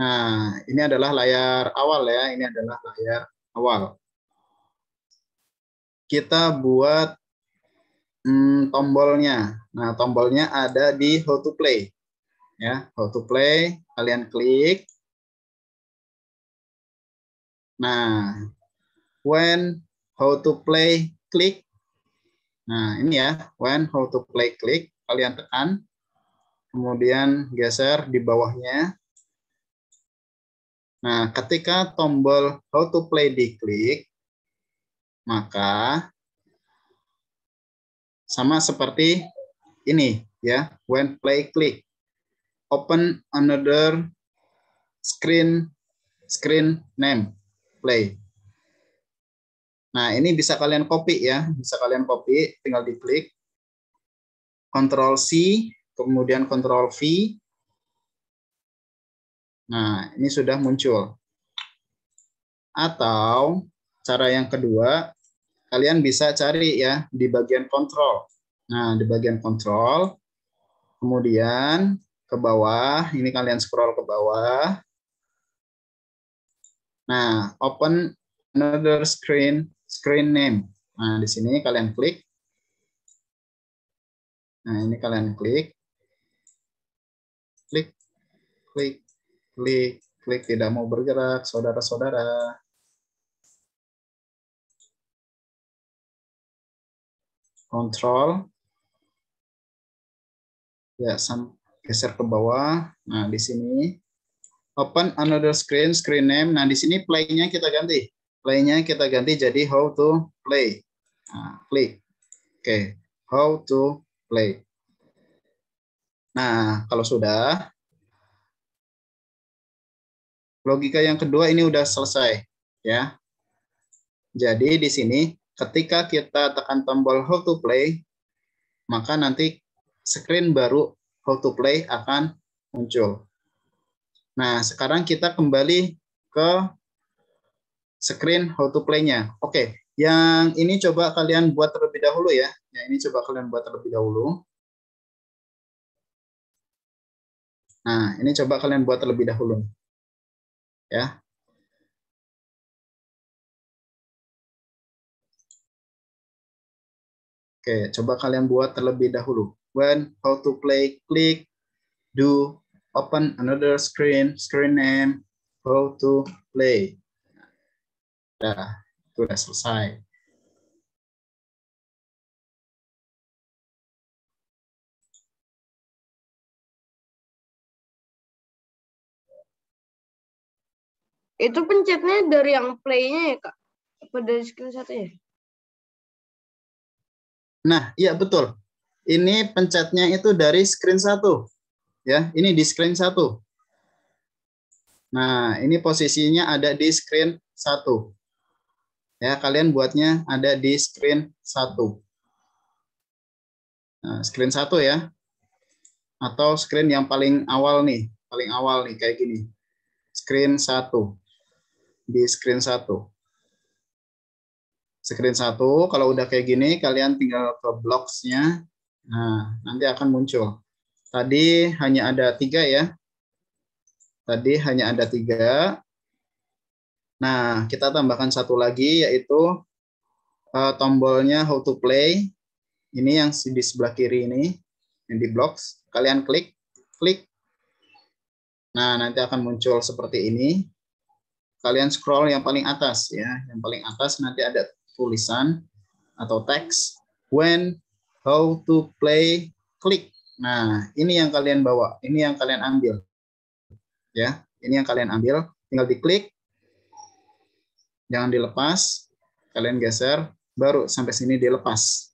Nah, ini adalah layar awal ya. Ini adalah layar awal. Kita buat tombolnya. Nah, tombolnya ada di How to Play. Ya, How to Play, kalian klik. Nah, when How to Play klik. Nah, ini ya, when How to Play klik, kalian tekan. Kemudian geser di bawahnya. Nah, ketika tombol How to Play diklik, maka sama seperti ini ya, when play klik, open another screen name play. Nah, ini bisa kalian copy ya, bisa kalian copy, tinggal diklik, Ctrl C, kemudian Ctrl V. Nah, ini sudah muncul. Atau cara yang kedua, kalian bisa cari ya di bagian kontrol. Nah, di bagian kontrol, kemudian ke bawah, ini kalian scroll ke bawah. Nah, open another screen name. Nah, di sini kalian klik. Nah, ini kalian klik. Klik, klik, klik, klik, tidak mau bergerak, saudara-saudara. Kontrol. Ya, geser ke bawah. Nah, di sini open another screen name. Nah, di sini play-nya kita ganti. Play-nya kita ganti jadi how to play. Nah, klik. Oke, how to play. Nah, kalau sudah, logika yang kedua ini udah selesai, ya. Jadi di sini ketika kita tekan tombol how to play, maka nanti screen baru how to play akan muncul. Nah, sekarang kita kembali ke screen how to play-nya. Oke, yang ini coba kalian buat terlebih dahulu ya. Yang ini coba kalian buat terlebih dahulu. Nah, ini coba kalian buat terlebih dahulu. Ya. Oke, coba kalian buat terlebih dahulu. When how to play, klik, do, open another screen, screen name, how to play. Nah, itu udah selesai. Itu pencetnya dari yang play-nya ya, Kak? Apa dari screen satunya? Nah, iya betul. Ini pencetnya itu dari screen 1. Ya, ini di screen 1. Nah, ini posisinya ada di screen 1. Ya, kalian buatnya ada di screen 1. Nah, screen 1 ya. Atau screen yang paling awal nih kayak gini. Screen 1. Di screen 1. Screen 1, kalau udah kayak gini, kalian tinggal ke blocks-nya. Nah, nanti akan muncul. Tadi hanya ada 3 ya. Tadi hanya ada 3. Nah, kita tambahkan satu lagi, yaitu tombolnya how to play. Ini yang di sebelah kiri ini, yang di blocks. Kalian klik. Nah, nanti akan muncul seperti ini. Kalian scroll yang paling atas ya. Yang paling atas nanti ada tulisan atau teks when how to play, klik. Nah, ini yang kalian bawa, ini yang kalian ambil. Ya, ini yang kalian ambil, tinggal diklik. Jangan dilepas. Kalian geser, baru sampai sini dilepas.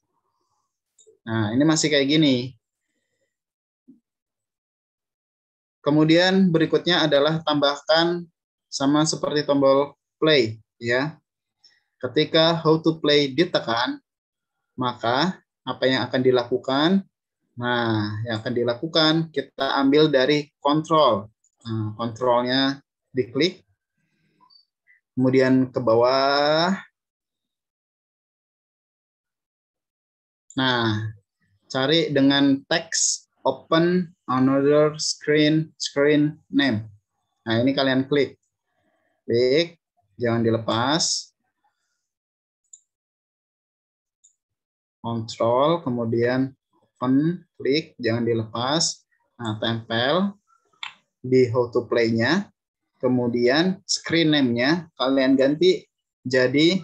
Nah, ini masih kayak gini. Kemudian berikutnya adalah tambahkan sama seperti tombol play ya. Ketika how to play ditekan, maka apa yang akan dilakukan? Nah, yang akan dilakukan kita ambil dari kontrol. Nah, kontrolnya diklik, kemudian ke bawah. Nah, cari dengan teks open another screen name. Nah, ini kalian klik, jangan dilepas. Kontrol, kemudian open, klik, jangan dilepas. Nah, tempel di how to play-nya. Kemudian screen name-nya kalian ganti jadi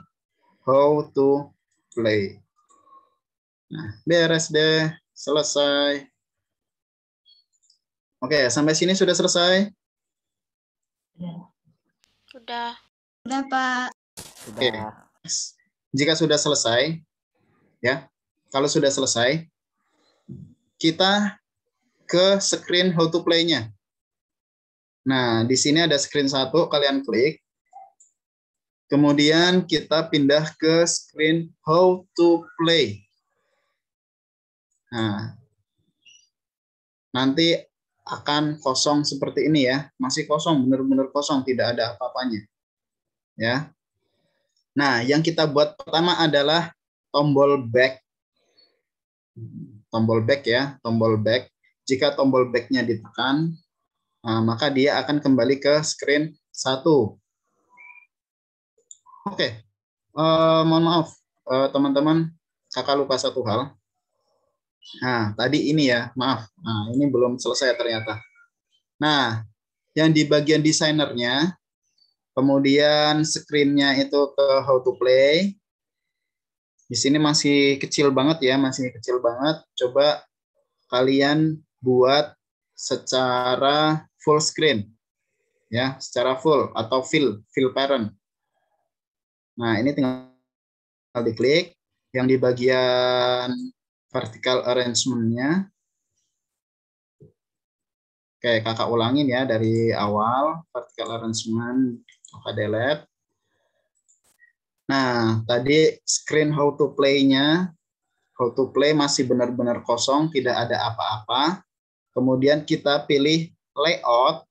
how to play. Nah, beres deh, selesai. Oke, sampai sini sudah selesai? Sudah. Udah, Pak. Oke. Jika sudah selesai, ya, kalau sudah selesai, kita ke screen how to play-nya. Nah, di sini ada screen 1, kalian klik. Kemudian kita pindah ke screen how to play. Nah, nanti akan kosong seperti ini ya. Masih kosong, benar-benar kosong, tidak ada apa-apanya. Ya. Nah, yang kita buat pertama adalah tombol back. Tombol back ya, tombol back. Jika tombol back-nya ditekan, maka dia akan kembali ke screen 1. Oke. Mohon maaf, teman-teman, kakak lupa satu hal. Nah, tadi ini ya, maaf. Nah, ini belum selesai ternyata. Nah, yang di bagian desainernya, kemudian screen-nya itu ke how to play. Di sini masih kecil banget ya, masih kecil banget. Coba kalian buat secara full screen. Ya, secara full atau fill parent. Nah, ini tinggal diklik. Yang di bagian vertical arrangement-nya. Oke, kakak ulangin ya dari awal. Vertical arrangement, kakak delete. Nah, tadi screen how to play-nya, how to play masih benar-benar kosong, tidak ada apa-apa. Kemudian kita pilih layout.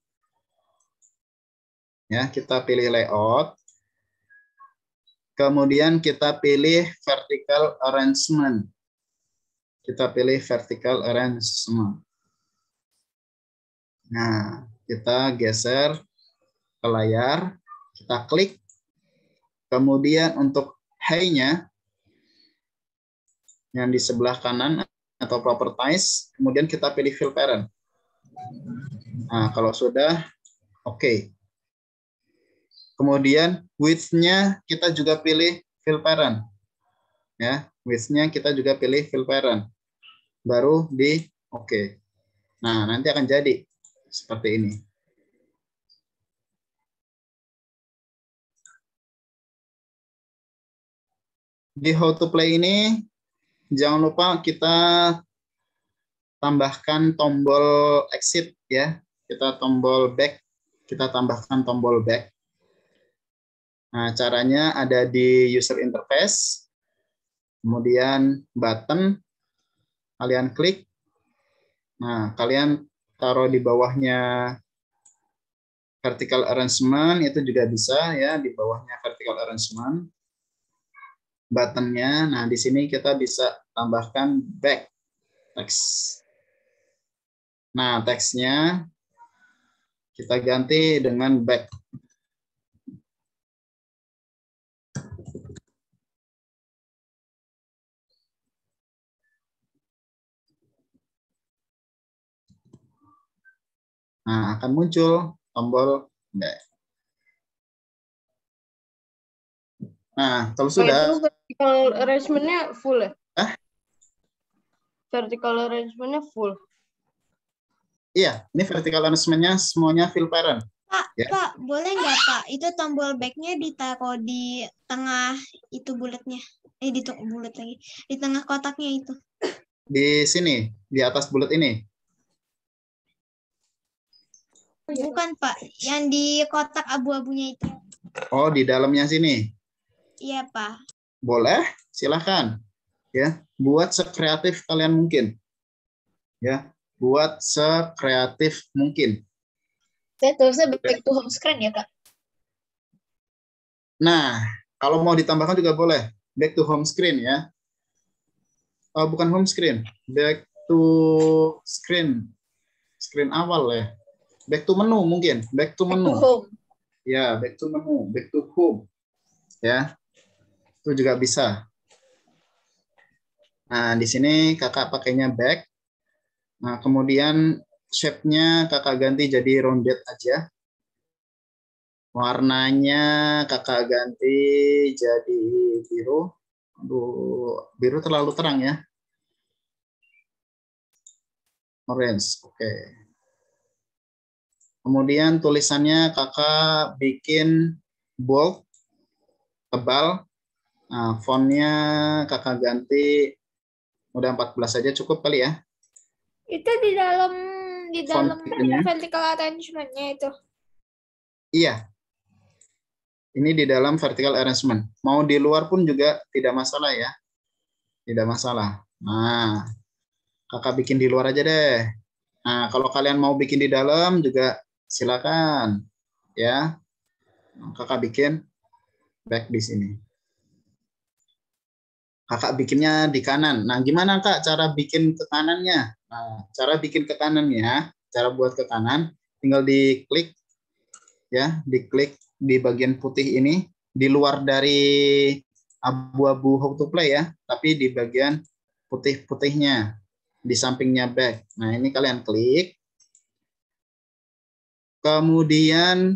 Ya, kita pilih layout. Kemudian kita pilih vertical arrangement. Kita pilih vertical arrangement. Nah, kita geser ke layar, kita klik. Kemudian untuk high-nya yang di sebelah kanan atau properties, kemudian kita pilih fill parent. Nah, kalau sudah, oke. Kemudian width-nya kita juga pilih fill parent. Ya, width-nya kita juga pilih fill parent. Baru di oke. Nah, nanti akan jadi seperti ini. Di how to play ini, jangan lupa kita tambahkan tombol exit ya. Kita tombol back, kita tambahkan tombol back. Nah, caranya ada di user interface. Kemudian button, kalian klik. Nah, kalian taruh di bawahnya vertical arrangement, itu juga bisa ya, di bawahnya vertical arrangement. Buttonnya, nah di sini kita bisa tambahkan back text. Nah, teksnya kita ganti dengan back. Nah, akan muncul tombol back. Nah, kalau sudah. Itu vertical arrangement-nya full ya? Hah? Vertical arrangement-nya full. Iya, ini vertical arrangement-nya semuanya fill parent. Pak, Ya. Pak, boleh nggak Pak? Itu tombol back-nya ditaruh di tengah itu bulatnya. Di bulat lagi. Di tengah kotaknya itu. Di sini, di atas bulat ini. Bukan Pak, yang di kotak abu-abunya itu. Oh, di dalamnya sini. Iya Pak. Boleh, silahkan. Ya, buat sekreatif kalian mungkin. Ya, buat sekreatif mungkin. Saya tulisnya back to home screen ya, Kak? Nah, kalau mau ditambahkan juga boleh. Back to home screen ya. Oh, bukan home screen. Back to screen. Screen awal ya. Back to menu mungkin. Back to menu. Back to home. Ya, back to menu. Back to home. Ya, itu juga bisa. Nah, di sini kakak pakainya back. Nah, kemudian shape-nya kakak ganti jadi rounded aja. Warnanya kakak ganti jadi biru. Aduh, biru terlalu terang ya. Orange, oke. Kemudian tulisannya kakak bikin bold, tebal. Nah, fontnya kakak ganti udah 14 saja cukup kali ya. Itu di dalam Font itunya. vertical arrangement-nya itu. Iya. Ini di dalam vertical arrangement. Mau di luar pun juga tidak masalah ya. Tidak masalah. Nah, kakak bikin di luar aja deh. Nah, kalau kalian mau bikin di dalam juga silakan. Ya. Kakak bikin back di sini. Kakak bikinnya di kanan. Nah, gimana Kak cara bikin ke kanannya? Nah, cara bikin ke kanannya, cara buat ke kanan, tinggal diklik ya, diklik di bagian putih ini, di luar dari abu-abu how to play ya, tapi di bagian putih-putihnya, di sampingnya back. Nah, ini kalian klik. Kemudian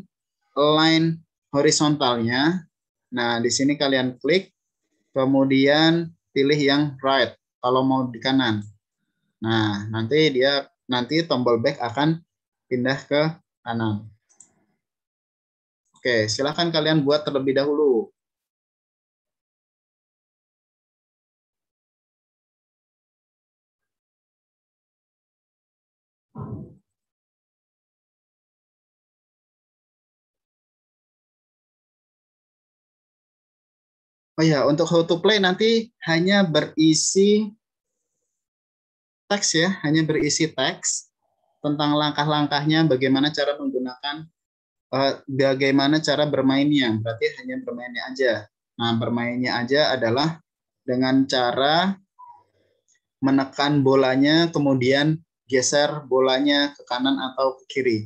line horizontalnya. Nah, di sini kalian klik. Kemudian pilih yang right kalau mau di kanan. Nah, nanti tombol back akan pindah ke kanan. Oke, silakan kalian buat terlebih dahulu. Oh ya, untuk how to play nanti hanya berisi teks ya, hanya berisi teks tentang langkah-langkahnya, bagaimana cara menggunakan, bagaimana cara bermainnya. Berarti hanya bermainnya aja. Nah, bermainnya aja adalah dengan cara menekan bolanya, kemudian geser bolanya ke kanan atau ke kiri.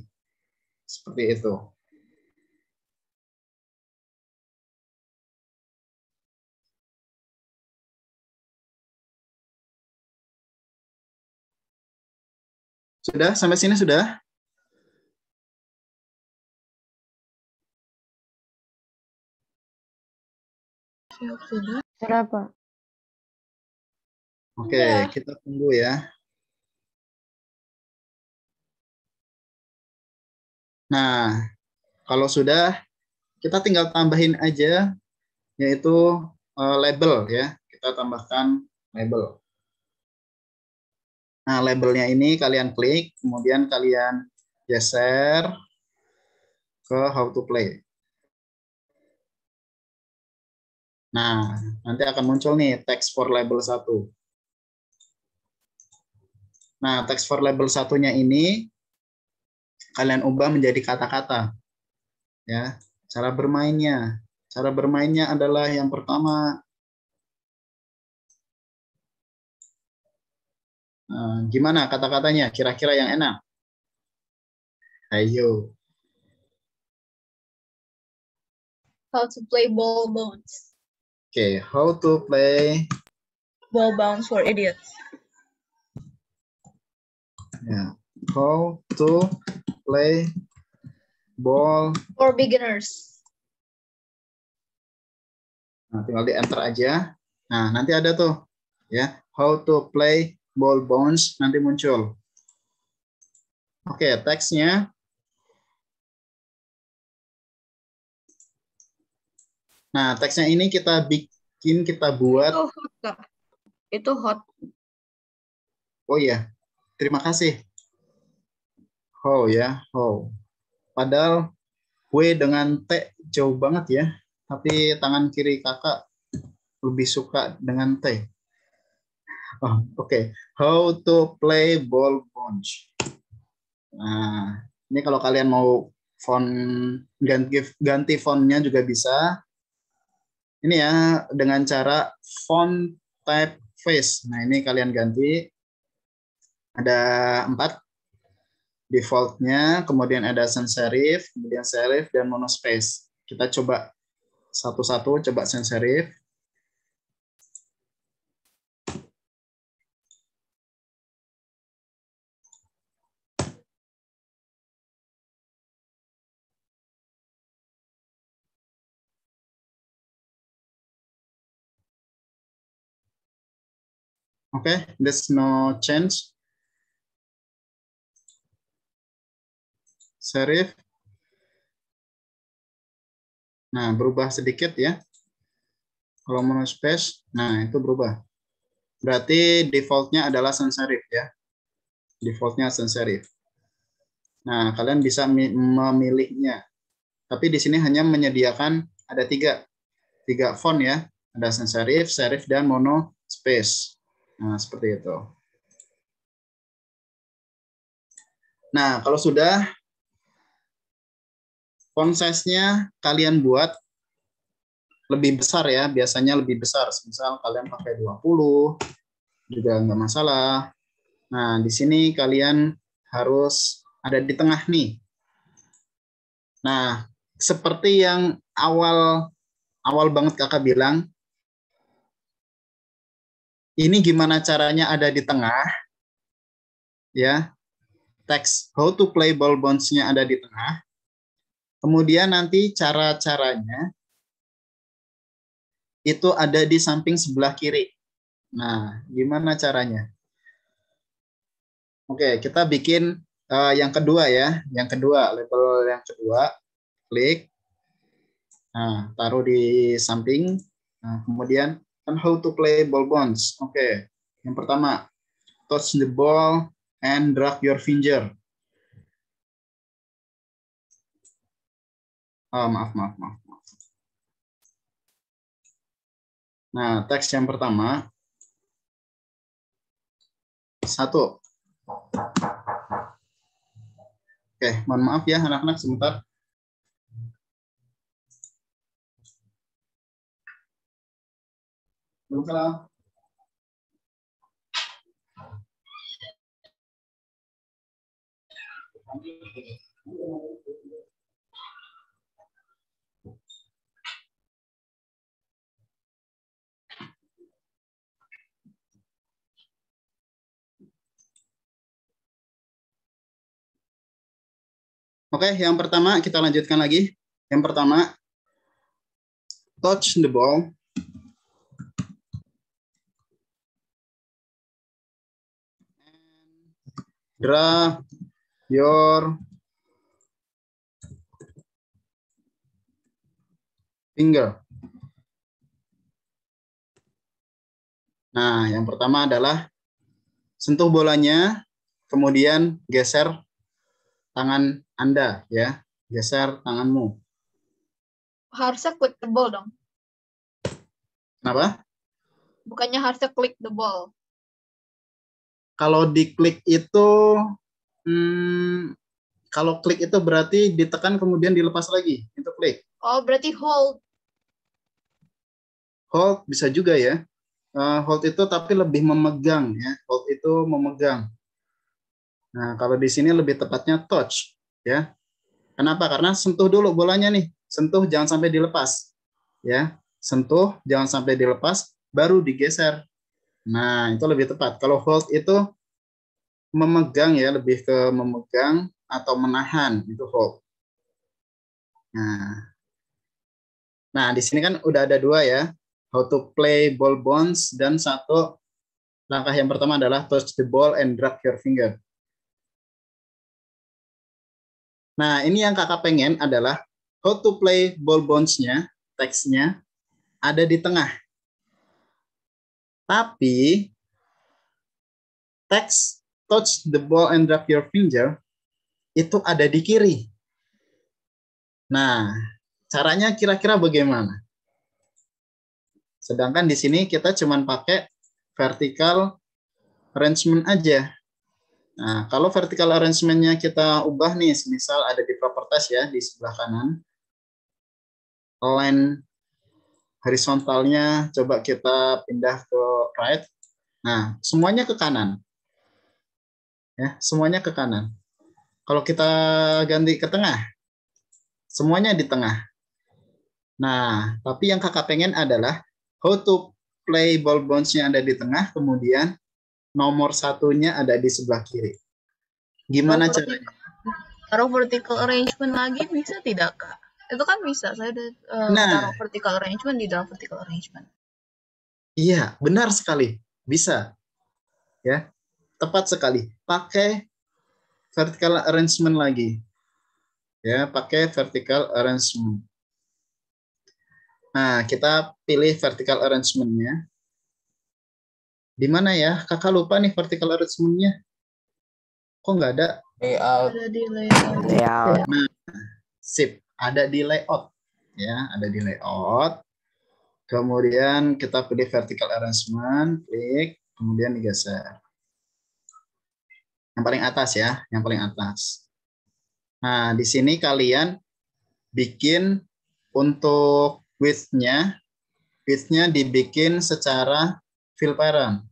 Seperti itu. Sudah? Sampai sini sudah? Sudah, Pak. Oke, kita tunggu ya. Nah, kalau sudah, kita tinggal tambahin aja, yaitu label ya. Kita tambahkan label. Nah, labelnya ini kalian klik, kemudian kalian geser ke how to play. Nah, nanti akan muncul nih text for label 1. Nah, text for label satunya ini kalian ubah menjadi kata-kata. Ya, cara bermainnya. Cara bermainnya adalah yang pertama, gimana kata-katanya? Kira-kira yang enak? Ayo. How to play ball bounce. Oke, how to play Ball bounce for idiots. ya. How to play ball For beginners. Nah, tinggal di enter aja. Nah, nanti ada tuh ya, how to play ball bounce nanti muncul. Oke, teksnya. Nah, teksnya ini kita bikin, kita buat. Itu hot, Kak. Itu hot. Oh iya, terima kasih. How ya, how. Padahal W dengan T jauh banget ya. Tapi tangan kiri kakak lebih suka dengan T. Oh, oke. How to play ball bounce. Nah, ini kalau kalian mau font ganti fontnya juga bisa. Ini ya dengan cara font typeface. Nah, ini kalian ganti. Ada 4 defaultnya, kemudian ada sans serif, kemudian serif dan monospace. Kita coba satu-satu, coba sans serif. Okay, there's no change. Serif. Nah, berubah sedikit ya. Kalau monospace, nah itu berubah. Berarti defaultnya adalah sans serif ya. Defaultnya sans serif. Nah, kalian bisa memilihnya. Tapi di sini hanya menyediakan ada 3 font ya. Ada sans serif, serif, dan monospace. Nah, seperti itu. Nah, kalau sudah, font size-nya kalian buat lebih besar ya, biasanya lebih besar. Misal kalian pakai 20, juga nggak masalah. Nah, di sini kalian harus ada di tengah nih. Nah, seperti yang awal banget kakak bilang, ini gimana caranya ada di tengah, ya. Teks how to play ball bounce-nya ada di tengah. Kemudian nanti cara-caranya itu ada di samping sebelah kiri. Nah, gimana caranya? Oke, kita bikin yang kedua ya. Yang kedua, label yang kedua. Klik. Nah, taruh di samping. Nah, kemudian how to play ball bounce. Oke, yang pertama, touch the ball and drag your finger. Oh, maaf. Nah, teks yang pertama. 1. Oke, mohon maaf ya anak-anak sebentar. Belum salah. Oke, yang pertama kita lanjutkan lagi. Yang pertama, touch the ball. Draw your finger. Nah, yang pertama adalah sentuh bolanya, kemudian geser tangan Anda, ya. Geser tanganmu. Harusnya click the ball dong. Kenapa? Bukannya harusnya click the ball. Kalau diklik itu, kalau klik itu berarti ditekan kemudian dilepas lagi. Itu klik. Oh, berarti hold. Hold bisa juga ya. Hold itu tapi lebih memegang ya. Hold itu memegang. Nah, kalau di sini lebih tepatnya touch ya. Kenapa? Karena sentuh dulu bolanya nih. Sentuh jangan sampai dilepas. Ya. Sentuh jangan sampai dilepas baru digeser. Nah, itu lebih tepat. Kalau hold itu memegang ya, lebih ke memegang atau menahan, itu hold. Nah, di sini kan udah ada 2 ya. How to play ball bounce dan 1 langkah yang pertama adalah touch the ball and drag your finger. Nah, ini yang kakak pengen adalah how to play ball bounce-nya, teksnya ada di tengah. Tapi teks touch the ball and drag your finger itu ada di kiri. Nah, caranya kira-kira bagaimana? Sedangkan di sini kita cuma pakai vertical arrangement aja. Nah, kalau vertical arrangement-nya kita ubah nih, misal ada di properties ya, di sebelah kanan. Line horizontalnya coba kita pindah ke right. Nah, semuanya ke kanan. Ya, semuanya ke kanan. Kalau kita ganti ke tengah, semuanya di tengah. Nah, tapi yang kakak pengen adalah how to play ball bounce-nya ada di tengah, kemudian nomor 1-nya ada di sebelah kiri. Gimana caranya? Taruh vertical arrangement lagi bisa tidak, Kak? Itu kan bisa. Saya udah taruh vertical arrangement di dalam vertical arrangement. Iya, benar sekali. Bisa. Ya. Tepat sekali. Pakai vertical arrangement lagi. Ya, pakai vertical arrangement. Nah, kita pilih vertical arrangement-nya. Di mana ya? Kakak lupa nih vertical arrangement-nya. Kok nggak ada? Layout. Ada di layout. Nah, sip. Ada di layout. Ya, ada di layout. Kemudian kita pilih vertical arrangement, klik, kemudian digeser. Yang paling atas ya, yang paling atas. Nah, di sini kalian bikin untuk width-nya dibikin secara fill parent.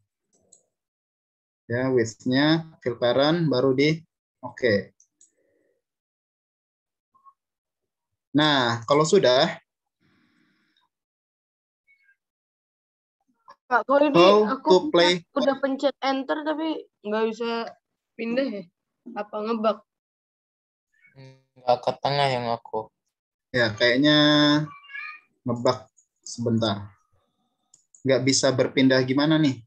Ya, width-nya fill parent baru di oke. Nah, kalau sudah, Kak, kalau ini how aku to play udah pencet enter tapi nggak bisa pindah ya? Apa ngebug? Nggak ke tengah yang aku. ya kayaknya ngebug sebentar. Nggak bisa berpindah gimana nih?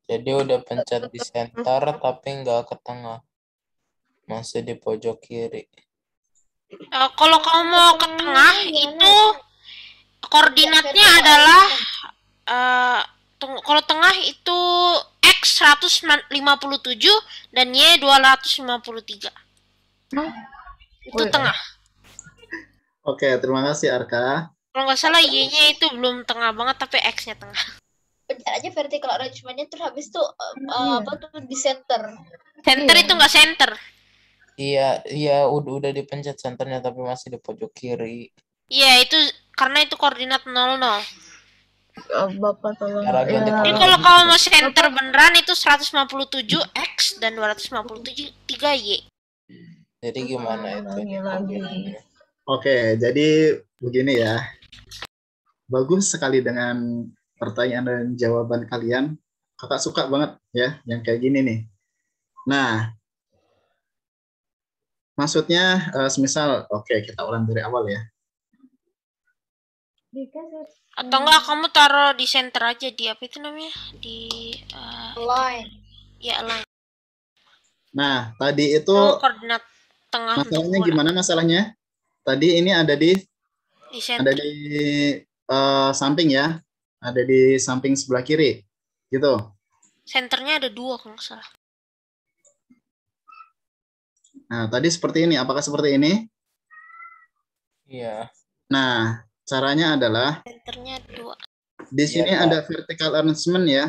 Jadi udah pencet di center tapi nggak ke tengah. Masih di pojok kiri. Kalau kamu mau ke tengah itu koordinatnya adalah kalau tengah itu X 157 dan Y 253. Itu tengah. Oke, terima kasih Arka. Kalau nggak salah Y-nya itu belum tengah banget tapi X-nya tengah. Pencet aja vertical arrangement-nya terus habis itu apa tuh di center. Center itu nggak center. Iya, udah dipencet senternya tapi masih di pojok kiri. Iya, itu karena itu koordinat 00. Bapak tolong. Jadi kalau kamu mau center beneran itu 157 X dan 257 3Y. Jadi gimana itu? Oke, jadi begini ya. Bagus sekali dengan pertanyaan dan jawaban kalian. Kakak suka banget ya yang kayak gini nih. Nah, maksudnya semisal, oke, kita ulang dari awal ya. Atau enggak kamu taruh di center aja di apa itu namanya? Di Line. Ya, line. Nah, tadi itu koordinat tengah. masalahnya gimana masalahnya? Tadi ini ada di samping ya. Ada di samping sebelah kiri. Gitu. Senternya ada 2 kalau nggak salah. Nah, tadi seperti ini. Apakah seperti ini? Iya. Nah, caranya adalah senternya 2. Di sini ada vertical arrangement ya.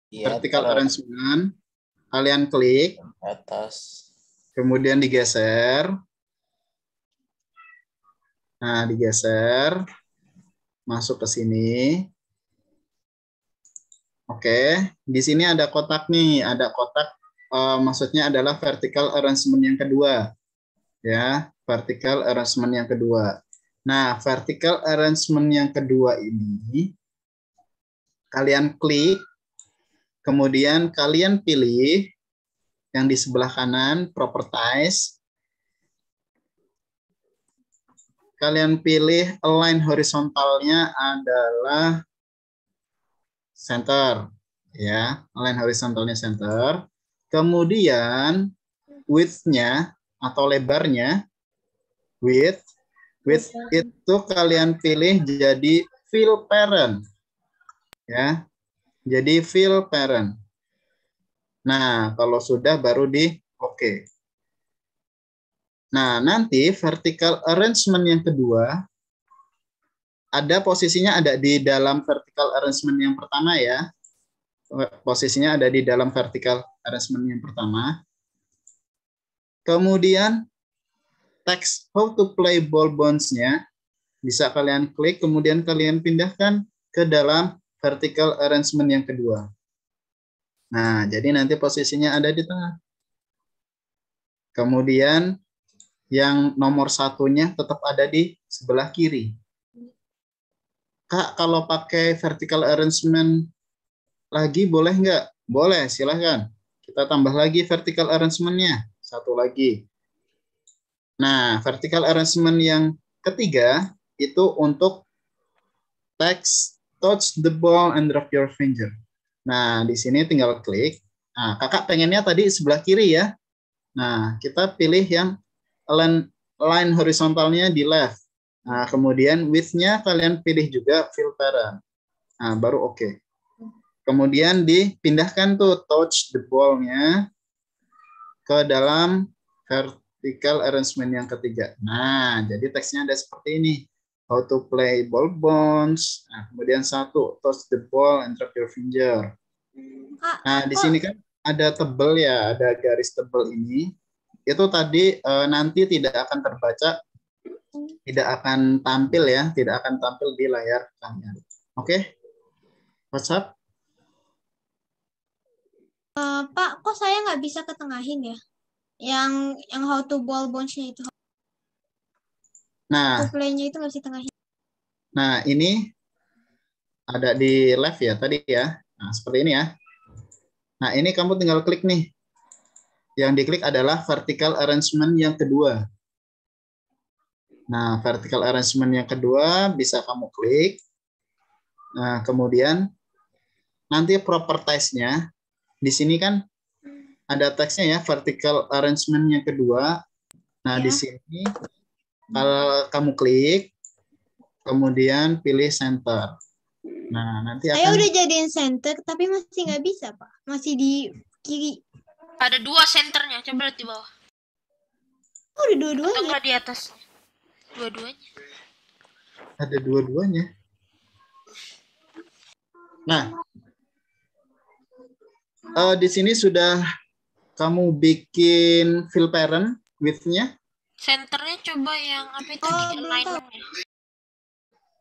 Vertical arrangement. Kalian klik atas. Kemudian digeser. Nah, digeser. Masuk ke sini. Oke, di sini ada kotak nih, ada kotak maksudnya adalah vertical arrangement yang kedua. Ya, vertical arrangement yang kedua. Nah, vertical arrangement yang kedua ini kalian klik, kemudian kalian pilih yang di sebelah kanan, properties. Kalian pilih align horizontalnya adalah center, ya, align horizontalnya center. Kemudian width-nya atau lebarnya, width itu kalian pilih jadi fill parent, ya, jadi fill parent. Nah, kalau sudah baru di oke. Nah, nanti vertical arrangement yang kedua ada posisinya ada di dalam vertical arrangement yang pertama ya. Posisinya ada di dalam vertical arrangement yang pertama. Kemudian text how to play ball bonds-nya bisa kalian klik, kemudian kalian pindahkan ke dalam vertical arrangement yang kedua. Nah, jadi nanti posisinya ada di tengah. Kemudian yang nomor satunya tetap ada di sebelah kiri. Kak, kalau pakai vertical arrangement lagi boleh nggak? Boleh, silahkan. Kita tambah lagi vertical arrangement-nya. Satu lagi. Nah, vertical arrangement yang ketiga itu untuk text touch the ball and drop your finger. Nah, di sini tinggal klik. Nah, kakak pengennya tadi sebelah kiri ya. Nah, kita pilih yang line horizontalnya di left. Nah, kemudian width-nya kalian pilih juga fill parent. Nah, baru oke. Kemudian dipindahkan tuh touch the ball-nya ke dalam vertical arrangement yang ketiga. Nah, jadi teksnya ada seperti ini. How to play ball bonds. Nah, kemudian satu, touch the ball and drop your finger. Nah, di sini kan ada tebel ya, ada garis tebel ini. Itu tadi nanti tidak akan terbaca, tidak akan tampil ya, tidak akan tampil di layar kalian. Oke? WhatsApp? Pak, kok saya nggak bisa ketengahin ya? Yang how to ball bonds-nya itu. Nah, how to play-nya itu nggak bisa tengahin. Nah, ini ada di left ya tadi ya. Nah, seperti ini ya. Nah, ini kamu tinggal klik nih. Yang diklik adalah vertical arrangement yang kedua. Nah, vertical arrangement yang kedua bisa kamu klik. Nah, kemudian nanti properties-nya di sini kan ada teksnya ya, vertical arrangement yang kedua. Nah, di sini kalau kamu klik, kemudian pilih center. Nah, nanti saya akan udah jadiin center, tapi masih nggak bisa, Pak. Masih di kiri. Ada 2 senternya, coba lihat di bawah. Oh, udah dua-duanya. Atau nggak di atas? Dua-duanya. Ada dua-duanya. Nah, di sini sudah kamu bikin fill parent width-nya. Senternya coba yang apa itu alignment-nya.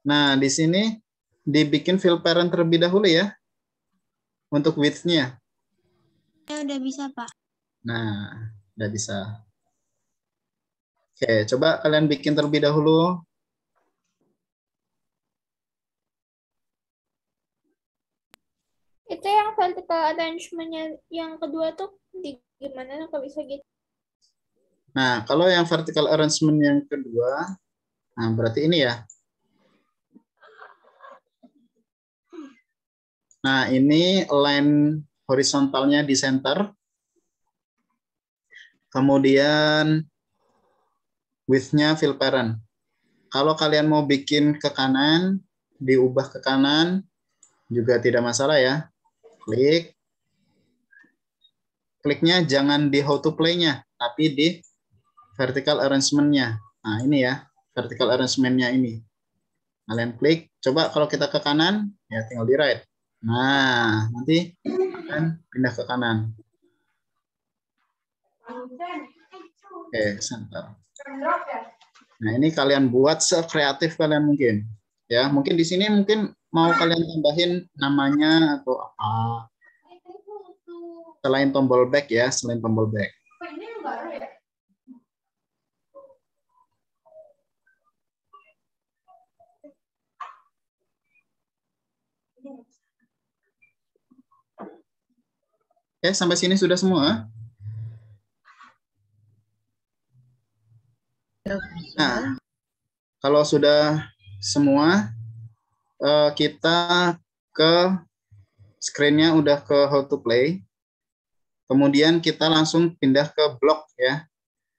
Nah, di sini dibikin fill parent terlebih dahulu ya. Untuk width-nya. Ya udah bisa, Pak. Nah, udah bisa. Oke, coba kalian bikin terlebih dahulu. Itu yang vertical arrangement-nya yang kedua tuh gimana kok bisa gitu? Nah, kalau yang vertical arrangement yang kedua, nah berarti ini ya. Nah, ini line horizontalnya di center. Kemudian width-nya fill parent. Kalau kalian mau bikin ke kanan, diubah ke kanan, juga tidak masalah ya. Klik. Kliknya jangan di how to play-nya, tapi di vertical arrangement-nya. Nah, ini ya, vertical arrangement-nya ini. Kalian klik, coba kalau kita ke kanan, ya tinggal di right. Nah, nanti akan pindah ke kanan. Oke, center. Nah, ini kalian buat sekreatif kalian mungkin. Ya, mungkin di sini mungkin mau kalian tambahin namanya atau apa. Selain tombol back ya, selain tombol back. Oke, sampai sini sudah semua? Nah, kalau sudah semua, kita ke screen-nya udah ke how to play. Kemudian kita langsung pindah ke blok ya.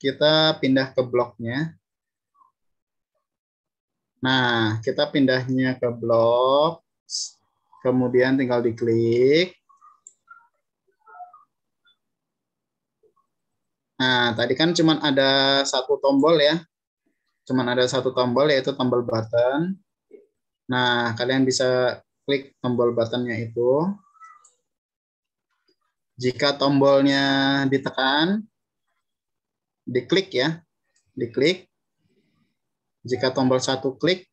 Kita pindah ke bloknya. Nah, kita pindahnya ke blok. Kemudian tinggal diklik. Nah, tadi kan cuma ada satu tombol ya. Cuma ada satu tombol yaitu tombol button. Nah, kalian bisa klik tombol buttonnya itu. Jika tombolnya ditekan, diklik ya, diklik. Jika tombol satu klik,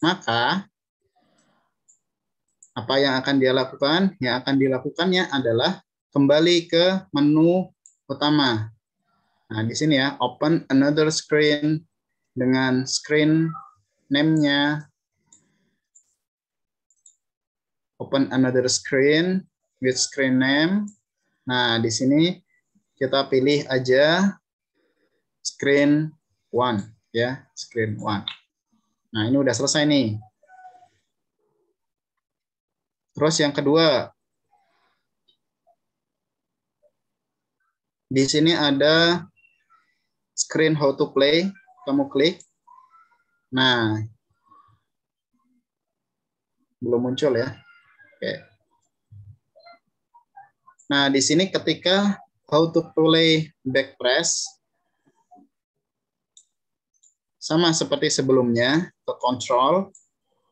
maka apa yang akan dia lakukan? Yang akan dilakukannya adalah kembali ke menu utama. Nah, di sini ya, open another screen dengan screen name-nya. Open another screen with screen name. Nah, di sini kita pilih aja screen 1 ya, screen 1. Nah, ini udah selesai nih. Terus yang kedua, di sini ada screen how to play, kamu klik. Nah, belum muncul ya. Oke. Nah, di sini ketika how to play back press, sama seperti sebelumnya, ke control,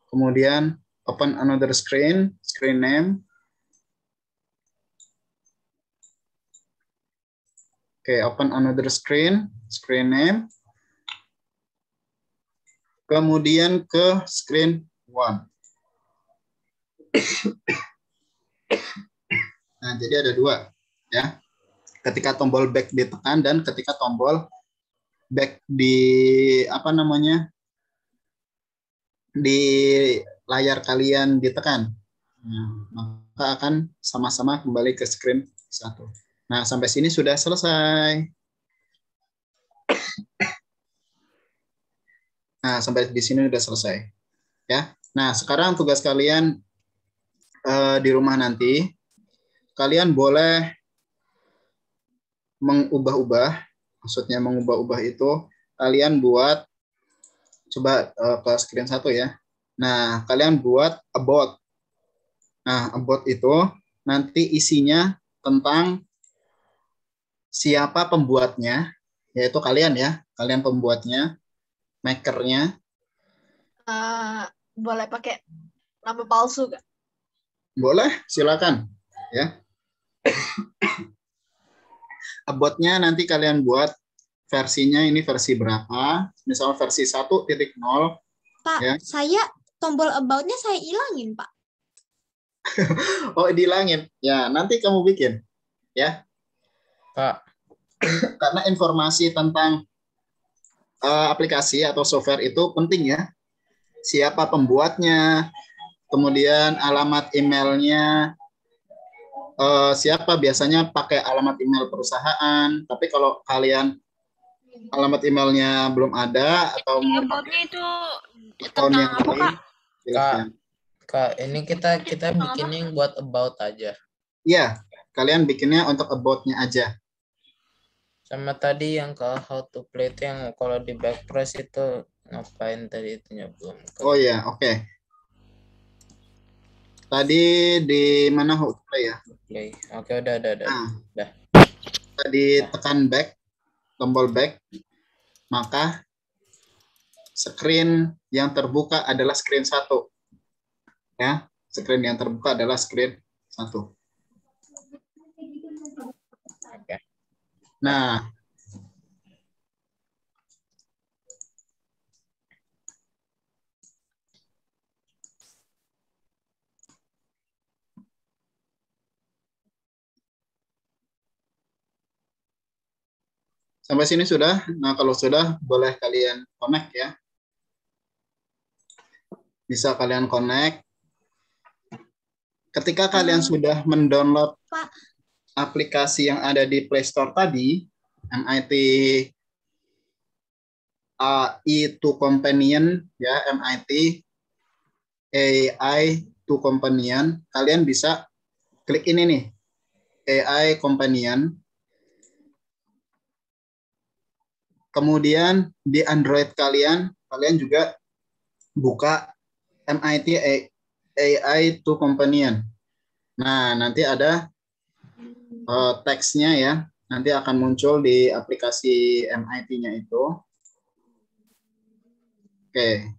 kemudian open another screen, screen name. Oke, open another screen, screen name. Kemudian ke screen 1. Nah, jadi ada dua ya. Ketika tombol back ditekan dan ketika tombol back di apa namanya? Di layar kalian ditekan. Nah, maka akan sama-sama kembali ke screen 1. Nah, sampai sini sudah selesai. Nah, sampai di sini sudah selesai. Ya. Nah, sekarang tugas kalian di rumah nanti, kalian boleh mengubah-ubah. Maksudnya mengubah-ubah itu, kalian buat, coba ke screen 1 ya. Nah, kalian buat about. Nah, about itu nanti isinya tentang siapa pembuatnya, yaitu kalian ya, kalian pembuatnya, makernya. boleh pakai nama palsu gak? Boleh, silakan. Ya. About-nya nanti kalian buat versinya ini versi berapa? Misal versi 1.0. Pak, ya. saya tombol about-nya saya ilangin, Pak. Oh, dihilangin. Ya, nanti kamu bikin. Ya. Pak. Karena informasi tentang aplikasi atau software itu penting ya. Siapa pembuatnya, kemudian alamat emailnya, siapa biasanya pakai alamat email perusahaan. Tapi kalau kalian alamat emailnya belum ada atau mau About-nya itu akun tentang yang apa, lain, Kak? silahkan. Kak, ini kita bikinnya yang buat about aja. Iya, kalian bikinnya untuk about-nya aja. Sama tadi yang ke how to play itu yang kalau di backpress itu ngapain tadi itunya belum. Oh iya, oke. Tadi di mana how to play ya? Play. Oke, udah. Udah. Tadi tekan back, tombol back, maka screen yang terbuka adalah screen 1. Ya, screen yang terbuka adalah screen 1. Oke. Nah, sampai sini sudah. Nah, kalau sudah boleh kalian connect ya. Bisa kalian connect. Ketika kalian sudah mendownload aplikasi yang ada di Play Store tadi, MIT AI2 Companion ya, MIT AI2 Companion, kalian bisa klik ini nih, AI Companion. Kemudian di Android kalian juga buka MIT AI2 Companion. Nah, nanti ada teksnya ya, nanti akan muncul di aplikasi MIT-nya itu. Oke.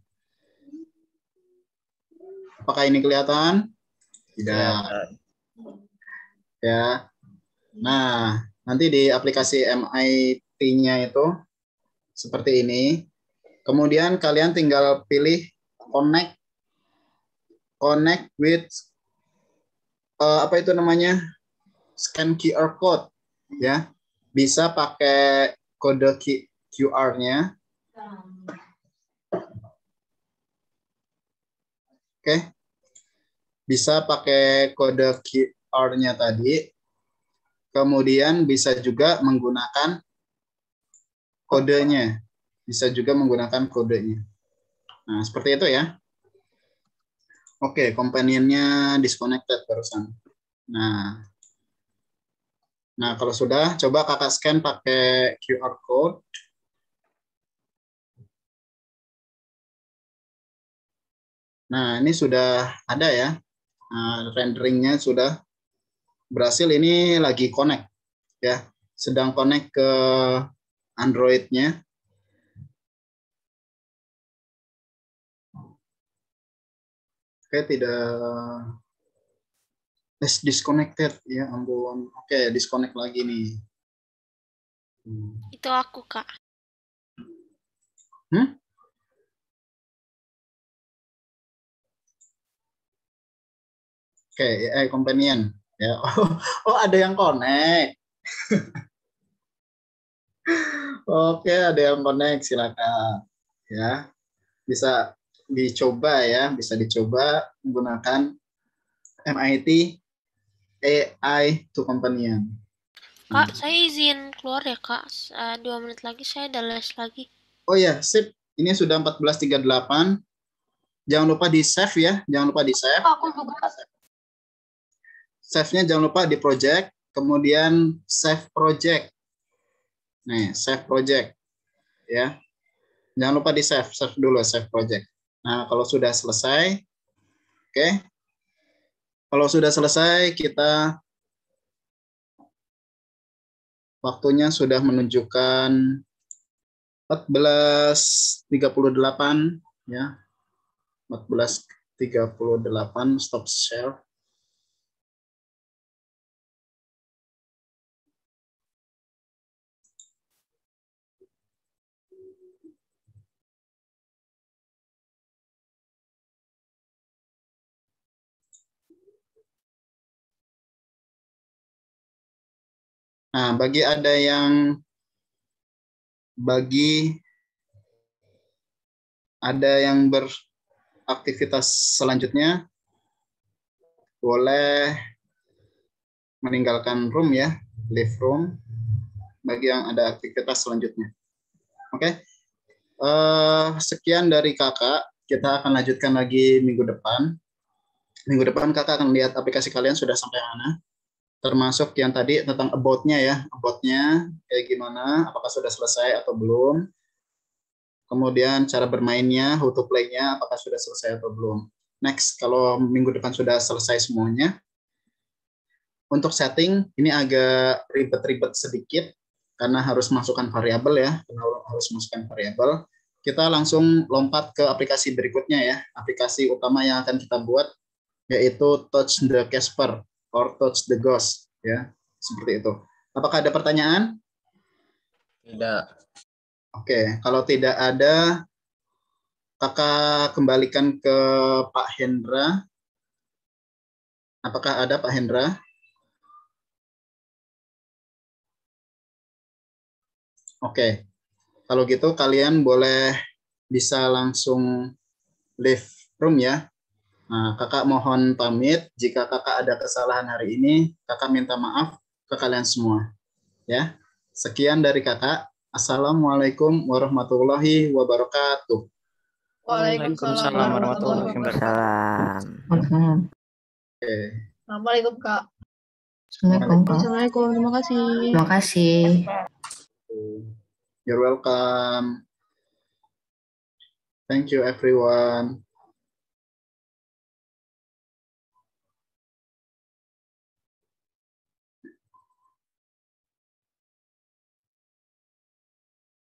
Apakah ini kelihatan? Tidak. Ya. Nah, nanti di aplikasi MIT-nya itu seperti ini. Kemudian kalian tinggal pilih connect with apa itu namanya? Scan QR code ya. Bisa pakai kode QR-nya. Oke. Bisa pakai kode QR-nya tadi. Kemudian bisa juga menggunakan kodenya. Bisa juga menggunakan kodenya. Nah, seperti itu ya. Oke, companion-nya disconnected barusan. Nah, kalau sudah, coba kakak scan pakai QR code. Nah, ini sudah ada ya. Nah, renderingnya sudah berhasil. Ini lagi connect ya. Sedang connect ke Android-nya. Oke, tidak disconnected ya ampun. Oke, disconnect lagi nih. Itu aku, Kak. Oke, AI Companion ya. Oh, ada yang connect. Oke, ada yang connect, silakan ya. Bisa dicoba ya, bisa dicoba menggunakan MIT AI2 Companion. Kak, saya izin keluar ya, Kak. 2 menit lagi saya ada les lagi. Oh ya, sip. Ini sudah 14.38. Jangan lupa di save ya, jangan lupa di save. Aku juga. Save-nya jangan lupa di project, kemudian save project. Nih, save project ya. Jangan lupa di save dulu, save project. Nah, kalau sudah selesai, oke. Kalau sudah selesai, kita waktunya sudah menunjukkan 14.38 ya. 14:38 stop share. Nah, bagi yang beraktivitas selanjutnya, boleh meninggalkan room ya, leave room, bagi yang ada aktivitas selanjutnya. Oke, sekian dari kakak, kita akan lanjutkan lagi minggu depan. Minggu depan kakak akan lihat aplikasi kalian sudah sampai mana, termasuk yang tadi tentang about-nya ya, about-nya kayak gimana, apakah sudah selesai atau belum. Kemudian cara bermainnya, how to play-nya, apakah sudah selesai atau belum. Next, kalau minggu depan sudah selesai semuanya, untuk setting ini agak ribet-ribet sedikit karena harus masukkan variabel ya, harus masukkan variabel. Kita langsung lompat ke aplikasi berikutnya ya, aplikasi utama yang akan kita buat yaitu Touch the Casper or Touch the Ghost ya, seperti itu. Apakah ada pertanyaan? Tidak. Oke, kalau tidak ada, kakak kembalikan ke Pak Hendra. Apakah ada Pak Hendra? Oke, kalau gitu kalian boleh bisa langsung leave room ya. Nah, kakak mohon pamit. Jika kakak ada kesalahan hari ini, kakak minta maaf ke kalian semua. Ya, sekian dari kakak. Assalamualaikum warahmatullahi wabarakatuh. Waalaikumsalam warahmatullahi Waalaikumsalam. Oke. Assalamualaikum, Kak. Assalamualaikum, Kak. Assalamualaikum. Terima kasih. Terima kasih. You're welcome. Thank you, everyone.